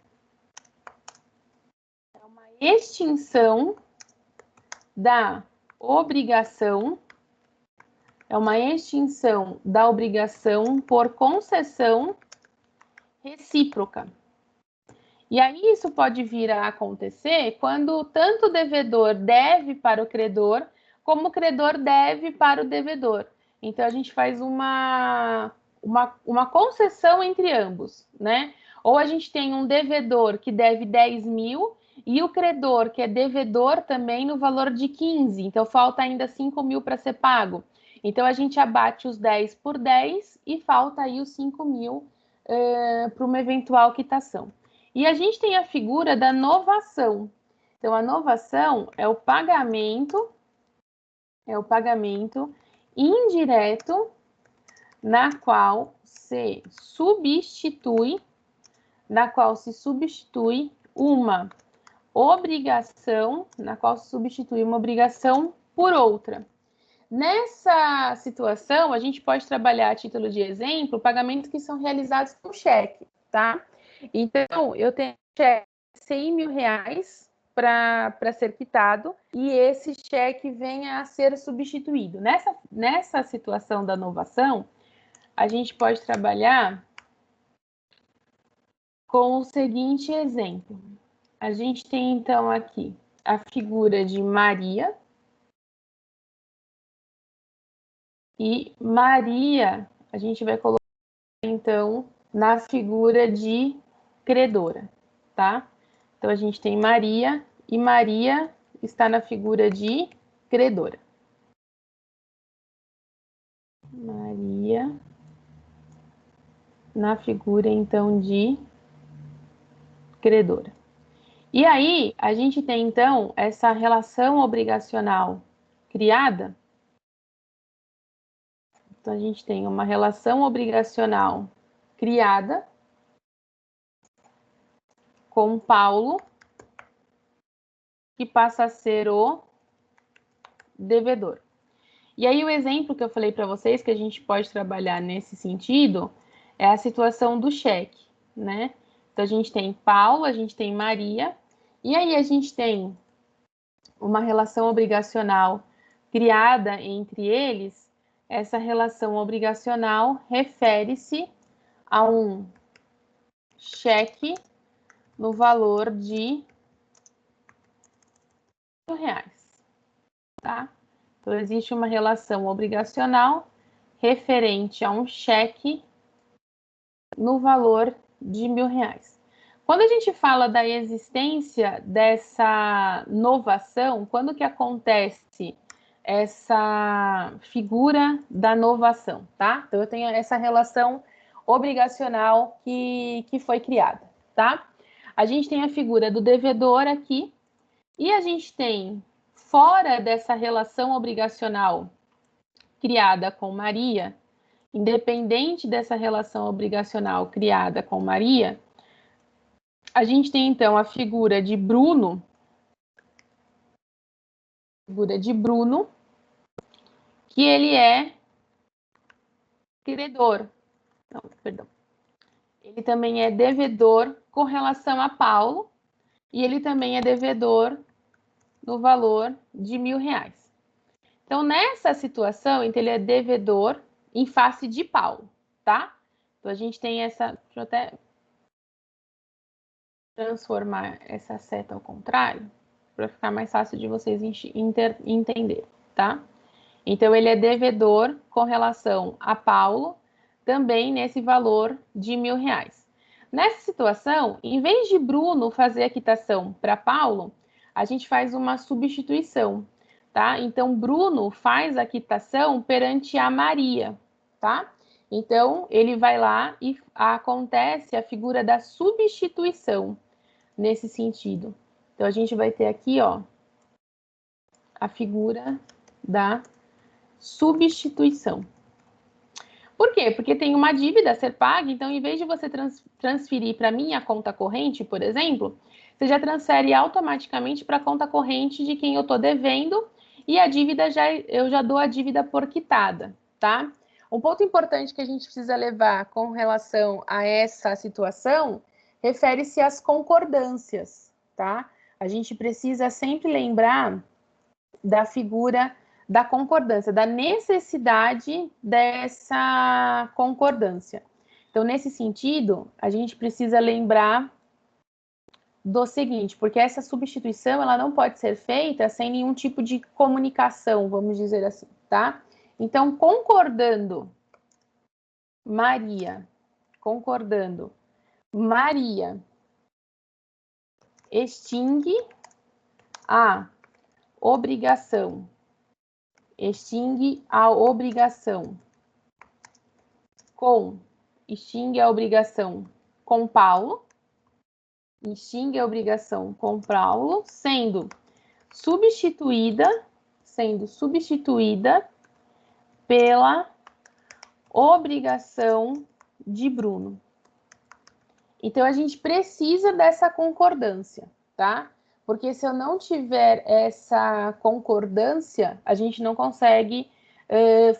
é uma extinção da obrigação, por concessão recíproca. E aí isso pode vir a acontecer quando tanto o devedor deve para o credor, como o credor deve para o devedor. Então, a gente faz uma concessão entre ambos, né? Ou a gente tem um devedor que deve 10 mil e o credor que é devedor também no valor de 15. Então, falta ainda 5 mil para ser pago. Então, a gente abate os 10 por 10 e falta aí os 5 mil para uma eventual quitação. E a gente tem a figura da novação. Então, a novação é o pagamento indireto na qual se substitui uma obrigação, por outra. Nessa situação, a gente pode trabalhar a título de exemplo pagamentos que são realizados com cheque, tá? Então, eu tenho cheque de 100 mil reais para ser quitado e esse cheque venha a ser substituído. Nessa situação da novação, a gente pode trabalhar com o seguinte exemplo. A gente tem, então, aqui a figura de Maria. E Maria, a gente vai colocar, então, na figura de credora, tá? Então, a gente tem Maria e Maria está na figura de credora. Maria na figura, então, de credora. E aí, a gente tem, então, essa relação obrigacional criada. Então, a gente tem uma relação obrigacional criada com Paulo, que passa a ser o devedor. E aí, o exemplo que eu falei para vocês, que a gente pode trabalhar nesse sentido, é a situação do cheque, né? Então, a gente tem Paulo, a gente tem Maria, e aí a gente tem uma relação obrigacional criada entre eles. Essa relação obrigacional refere-se a um cheque no valor de R$1.000, tá? Então, existe uma relação obrigacional referente a um cheque no valor de R$1.000. Quando a gente fala da existência dessa novação, quando que acontece essa figura da novação, tá? Então, eu tenho essa relação obrigacional que foi criada, tá? A gente tem a figura do devedor aqui, e a gente tem, fora dessa relação obrigacional criada com Maria, independente dessa relação obrigacional criada com Maria, a gente tem, então, a figura de Bruno, que ele é credor. Não, perdão. Ele também é devedor com relação a Paulo, e ele também é devedor no valor de R$1.000. Então, nessa situação, então, ele é devedor em face de Paulo, tá? Então, a gente tem essa... Deixa eu até transformar essa seta ao contrário, para ficar mais fácil de vocês entender, tá? Então, ele é devedor com relação a Paulo, também nesse valor de R$1.000. Nessa situação, em vez de Bruno fazer a quitação para Paulo, a gente faz uma substituição, tá? Então, Bruno faz a quitação perante a Maria, tá? Então, ele vai lá e acontece a figura da substituição nesse sentido. Então, a gente vai ter aqui, ó, a figura da substituição. Por quê? Porque tem uma dívida a ser paga, então, em vez de você transferir para minha conta corrente, por exemplo, você já transfere automaticamente para a conta corrente de quem eu estou devendo, e a dívida eu já dou a dívida por quitada, tá? Um ponto importante que a gente precisa levar com relação a essa situação refere-se às concordâncias, tá? A gente precisa sempre lembrar da figura da concordância, da necessidade dessa concordância. Então, nesse sentido, a gente precisa lembrar do seguinte, porque essa substituição ela não pode ser feita sem nenhum tipo de comunicação, vamos dizer assim, tá? Então, concordando Maria extingue a obrigação extingue a obrigação com Paulo, sendo substituída pela obrigação de Bruno. Então, a gente precisa dessa concordância, tá? Porque se eu não tiver essa concordância, a gente não consegue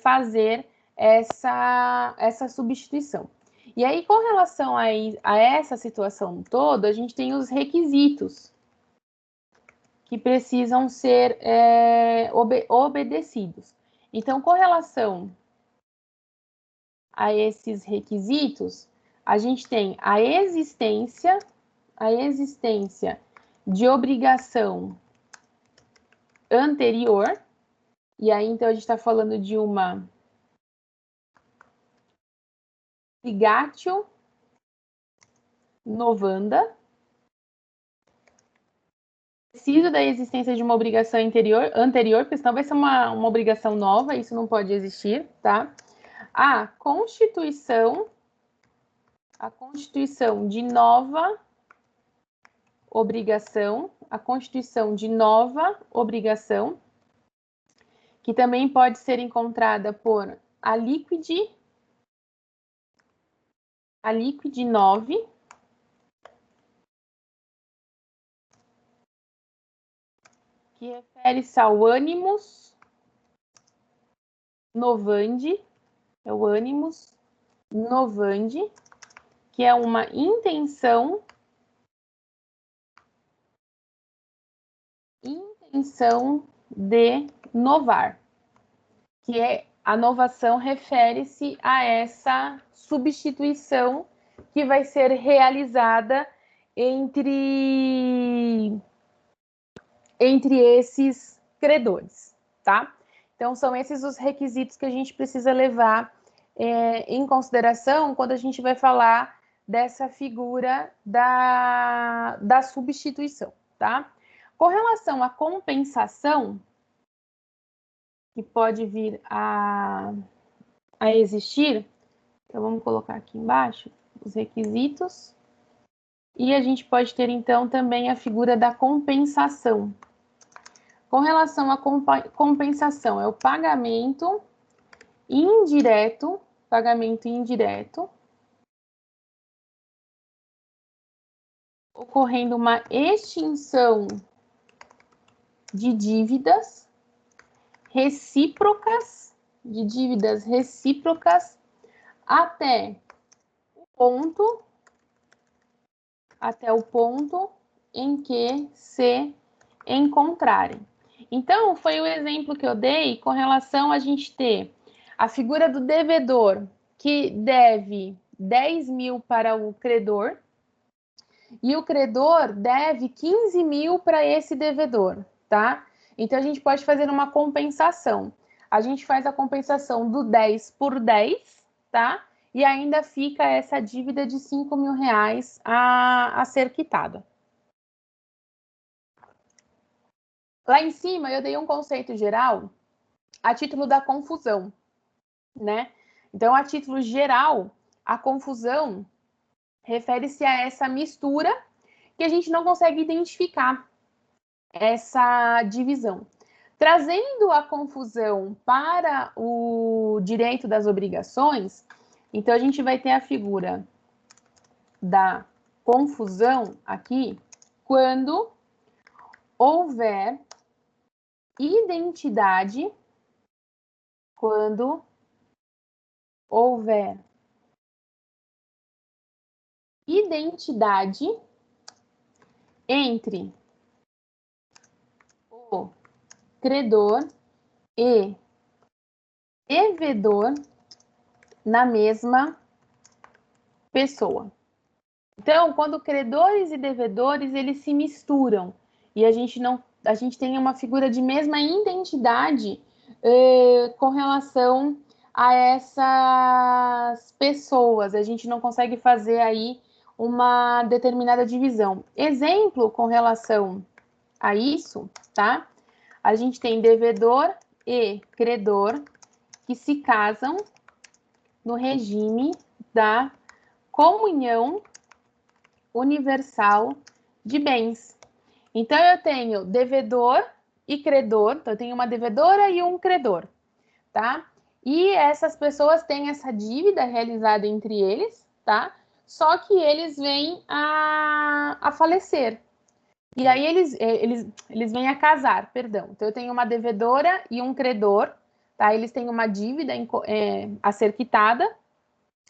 fazer essa substituição. E aí, com relação a essa situação toda, a gente tem os requisitos que precisam ser obedecidos. Então, com relação a esses requisitos, a gente tem a existência de obrigação anterior, e aí então a gente está falando de uma obligatio novanda. Preciso da existência de uma obrigação anterior, porque senão vai ser uma obrigação nova, isso não pode existir, tá? A constituição de nova obrigação, que também pode ser encontrada por a liquid 9, que refere-se ao animus novandi, é o animus novandi, que é uma intenção de novar, que é a novação refere-se a essa substituição que vai ser realizada entre esses credores, tá? Então, são esses os requisitos que a gente precisa levar em consideração quando a gente vai falar dessa figura da substituição, tá? Com relação à compensação, que pode vir a existir. Então, vamos colocar aqui embaixo os requisitos. E a gente pode ter, então, também a figura da compensação. Com relação à compensação, é o pagamento indireto, ocorrendo uma extinção de dívidas recíprocas, até o ponto em que se encontrarem. Então, foi o exemplo que eu dei com relação a gente ter a figura do devedor, que deve 10 mil para o credor, e o credor deve 15 mil para esse devedor, tá? Então, a gente pode fazer uma compensação. A gente faz a compensação do 10 por 10, tá? E ainda fica essa dívida de 5 mil reais a ser quitada. Lá em cima, eu dei um conceito geral a título da confusão, né? Então, a título geral, a confusão refere-se a essa mistura que a gente não consegue identificar essa divisão. Trazendo a confusão para o direito das obrigações, então a gente vai ter a figura da confusão aqui quando houver identidade, entre o credor e devedor na mesma pessoa. Então, quando credores e devedores eles se misturam e a gente tem uma figura de mesma identidade com relação a essas pessoas, a gente não consegue fazer aí uma determinada divisão. Exemplo com relação a isso, tá? A gente tem devedor e credor que se casam no regime da comunhão universal de bens. Então, eu tenho devedor e credor, então eu tenho uma devedora e um credor, tá? E essas pessoas têm essa dívida realizada entre eles, tá? Só que eles vêm a falecer. E aí eles vêm a casar, perdão. Então, eu tenho uma devedora e um credor, tá? Eles têm uma dívida a ser quitada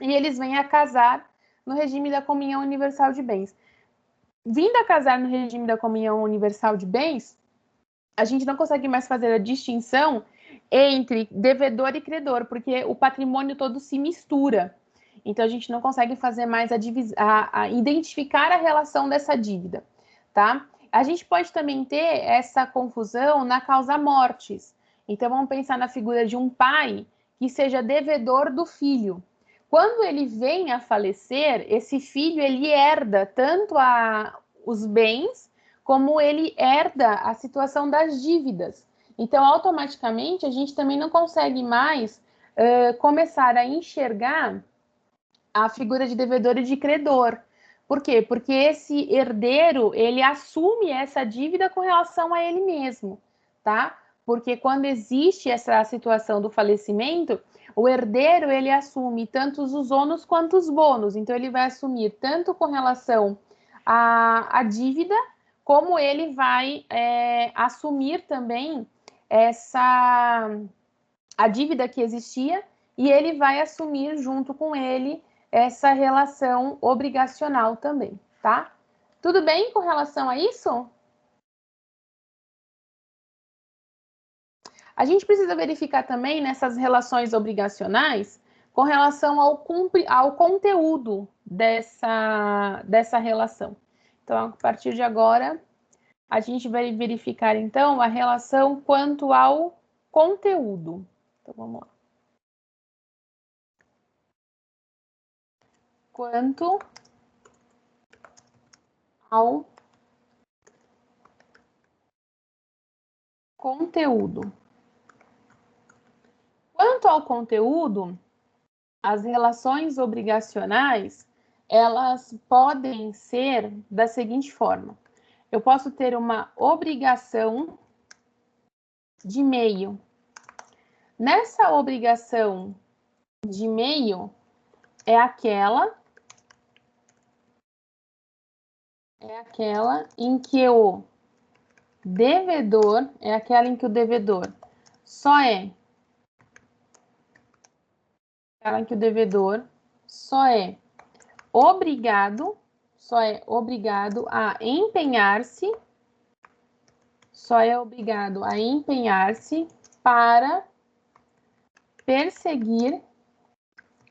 e eles vêm a casar no regime da comunhão universal de bens. Vindo a casar no regime da comunhão universal de bens, a gente não consegue mais fazer a distinção entre devedor e credor, porque o patrimônio todo se mistura. Então, a gente não consegue fazer mais a identificar a relação dessa dívida, tá? A gente pode também ter essa confusão na causa mortis. Então, vamos pensar na figura de um pai que seja devedor do filho. Quando ele vem a falecer, esse filho ele herda tanto os bens como ele herda a situação das dívidas. Então, automaticamente, a gente também não consegue mais começar a enxergar a figura de devedor e de credor. Por quê? Porque esse herdeiro, ele assume essa dívida com relação a ele mesmo, tá? Porque quando existe essa situação do falecimento, o herdeiro, ele assume tanto os ônus quanto os bônus. Então, ele vai assumir tanto com relação à dívida, como ele vai assumir também a dívida que existia e ele vai assumir junto com ele essa relação obrigacional também, tá? Tudo bem com relação a isso? A gente precisa verificar também nessas relações obrigacionais com relação ao conteúdo dessa relação. Então, a partir de agora, a gente vai verificar, então, a relação quanto ao conteúdo. Então, vamos lá. Quanto ao conteúdo. ao conteúdo, as relações obrigacionais, elas podem ser da seguinte forma. Eu posso ter uma obrigação de meio. Nessa obrigação de meio é aquela em que o devedor só é obrigado a empenhar-se, para perseguir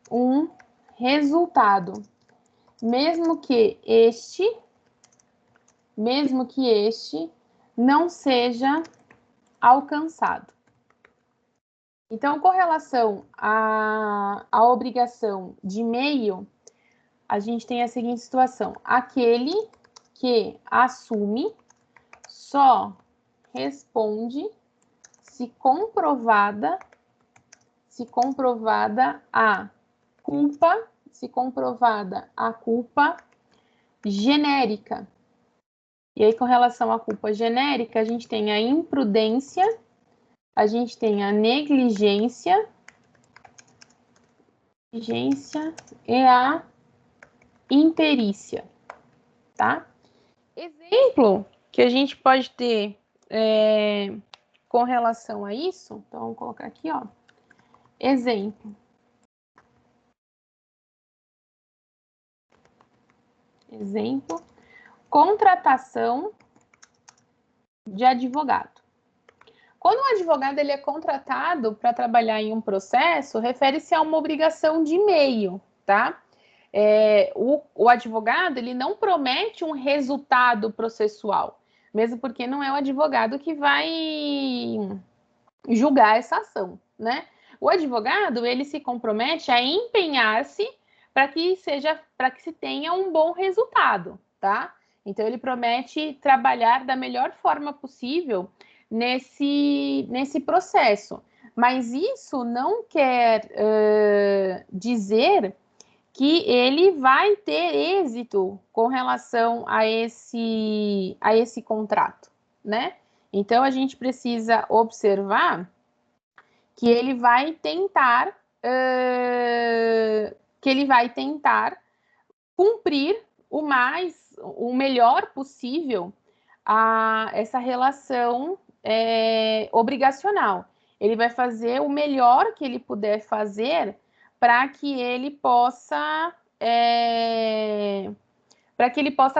um resultado, mesmo que este não seja alcançado. Então, com relação à obrigação de meio, a gente tem a seguinte situação: aquele que assume só responde se comprovada a culpa genérica. E aí, com relação à culpa genérica, a gente tem a imprudência, a gente tem a negligência e a imperícia, tá? Exemplo que a gente pode ter com relação a isso, então vamos colocar aqui, ó. Exemplo. Contratação de advogado. Quando o advogado ele é contratado para trabalhar em um processo, refere-se a uma obrigação de meio, tá? O advogado ele não promete um resultado processual, mesmo porque não é o advogado que vai julgar essa ação, né? O advogado ele se compromete a empenhar-se para que se tenha um bom resultado, tá? Então ele promete trabalhar da melhor forma possível nesse processo. Mas isso não quer dizer que ele vai ter êxito com relação a esse contrato, né? Então, a gente precisa observar que ele vai tentar cumprir o melhor possível essa relação obrigacional. Ele vai fazer o melhor que ele puder fazer para que ele possa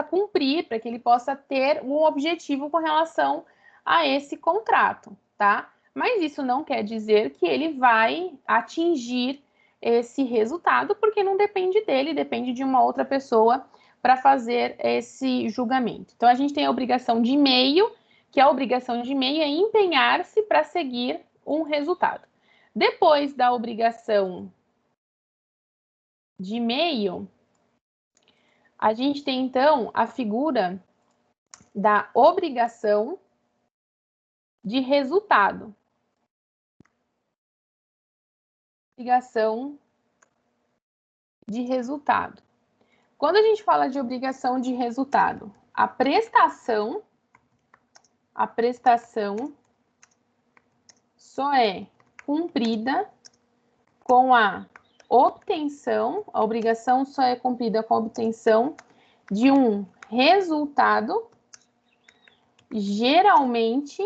cumprir, para que ele possa ter um objetivo com relação a esse contrato, tá? Mas isso não quer dizer que ele vai atingir esse resultado, porque não depende dele, depende de uma outra pessoa para fazer esse julgamento. Então, a gente tem a obrigação de meio, que a obrigação de meio é empenhar-se para seguir um resultado. Depois da obrigação de meio, a gente tem, então, a figura da obrigação de resultado. Obrigação de resultado. Quando a gente fala de obrigação de resultado, a prestação só é cumprida com a obtenção, a obrigação só é cumprida com a obtenção de um resultado geralmente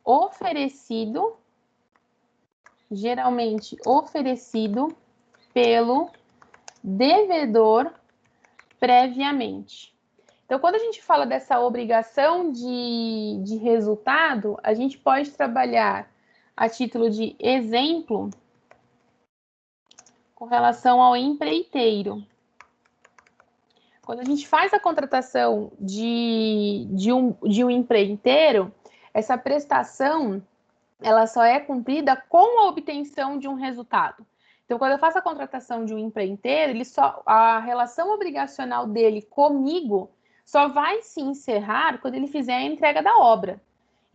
oferecido pelo devedor previamente. Então, quando a gente fala dessa obrigação de resultado, a gente pode trabalhar a título de exemplo com relação ao empreiteiro. Quando a gente faz a contratação de um empreiteiro, essa prestação ela só é cumprida com a obtenção de um resultado. Então, quando eu faço a contratação de um empreiteiro, a relação obrigacional dele comigo só vai se encerrar quando ele fizer a entrega da obra.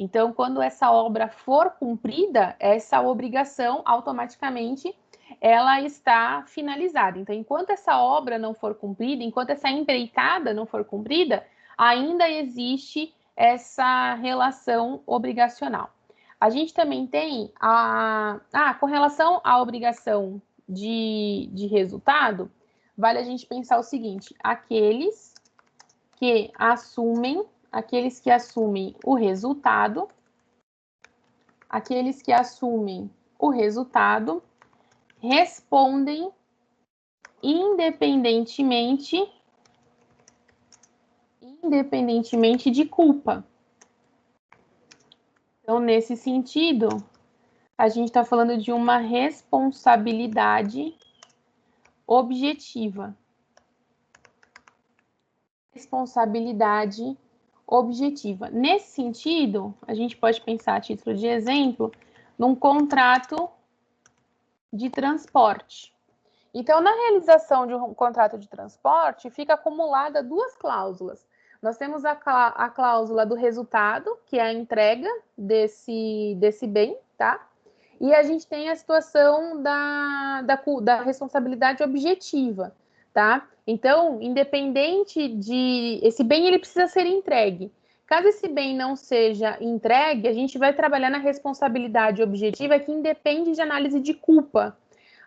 Então, quando essa obra for cumprida, essa obrigação automaticamente ela está finalizada. Então, enquanto essa obra não for cumprida, enquanto essa empreitada não for cumprida, ainda existe essa relação obrigacional. A gente também tem com relação à obrigação de resultado, vale a gente pensar o seguinte: aqueles que assumem o resultado, respondem independentemente de culpa. Então, nesse sentido, a gente está falando de uma responsabilidade objetiva. Responsabilidade objetiva. Nesse sentido, a gente pode pensar, a título de exemplo, num contrato de transporte. Então, na realização de um contrato de transporte, fica acumulada duas cláusulas. Nós temos a cláusula do resultado, que é a entrega desse bem, tá? E a gente tem a situação da responsabilidade objetiva, tá? Então, independente de... Esse bem, ele precisa ser entregue. Caso esse bem não seja entregue, a gente vai trabalhar na responsabilidade objetiva, que independe de análise de culpa.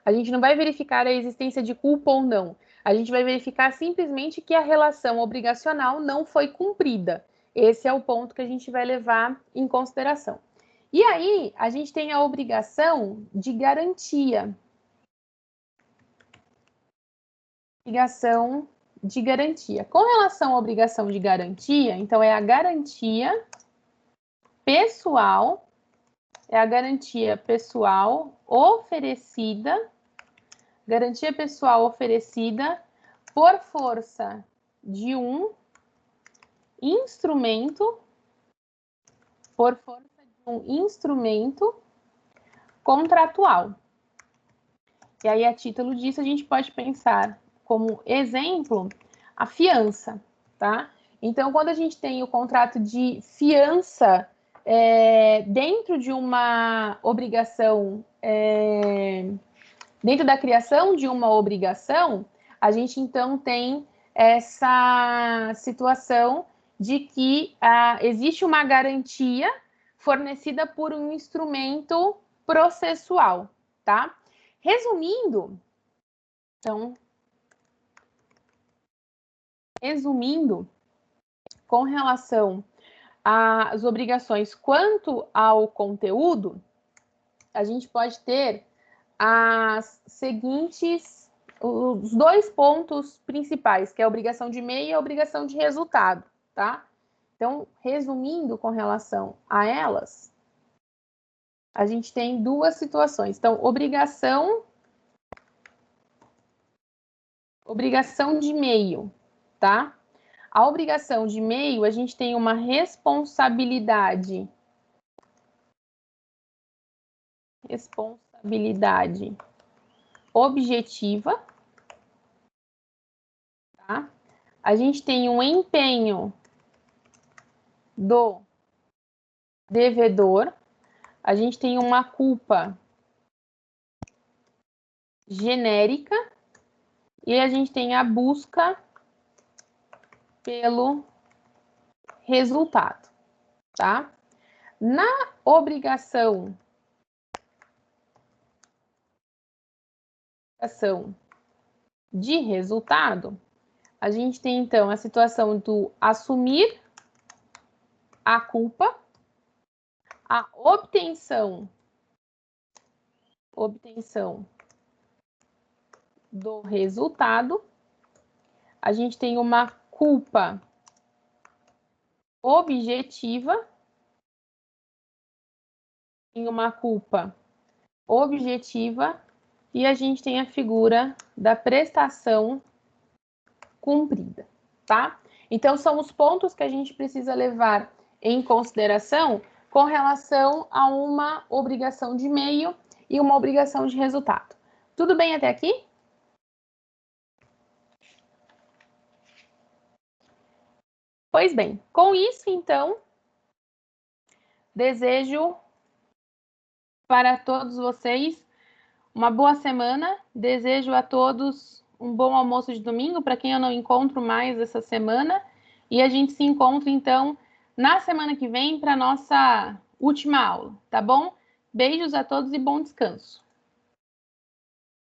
A gente não vai verificar a existência de culpa ou não. A gente vai verificar simplesmente que a relação obrigacional não foi cumprida. Esse é o ponto que a gente vai levar em consideração. E aí, a gente tem a obrigação de garantia. Obrigação de garantia. Com relação à obrigação de garantia, então é a garantia pessoal, oferecida por força de um instrumento, contratual. E aí, a título disso, a gente pode pensar como exemplo a fiança, tá? Então, quando a gente tem o contrato de fiança dentro de uma obrigação, dentro da criação de uma obrigação, a gente então tem essa situação de que existe uma garantia fornecida por um instrumento processual, tá? Resumindo, com relação às obrigações quanto ao conteúdo, a gente pode ter os dois pontos principais, que é a obrigação de meio e a obrigação de resultado, tá? Então, resumindo com relação a elas, a gente tem duas situações. Então, obrigação de meio, tá? A obrigação de meio, a gente tem uma responsabilidade objetiva, tá? A gente tem um empenho do devedor, a gente tem uma culpa genérica e a gente tem a busca pelo resultado, tá? Na obrigação de resultado, a gente tem então a situação do assumir a culpa, a obtenção do resultado, a gente tem uma culpa objetiva, e a gente tem a figura da prestação cumprida, tá? Então, são os pontos que a gente precisa levar em consideração com relação a uma obrigação de meio e uma obrigação de resultado. Tudo bem até aqui? Pois bem, com isso, então, desejo para todos vocês uma boa semana. Desejo a todos um bom almoço de domingo, para quem eu não encontro mais essa semana. E a gente se encontra, então, na semana que vem para a nossa última aula, tá bom? Beijos a todos e bom descanso.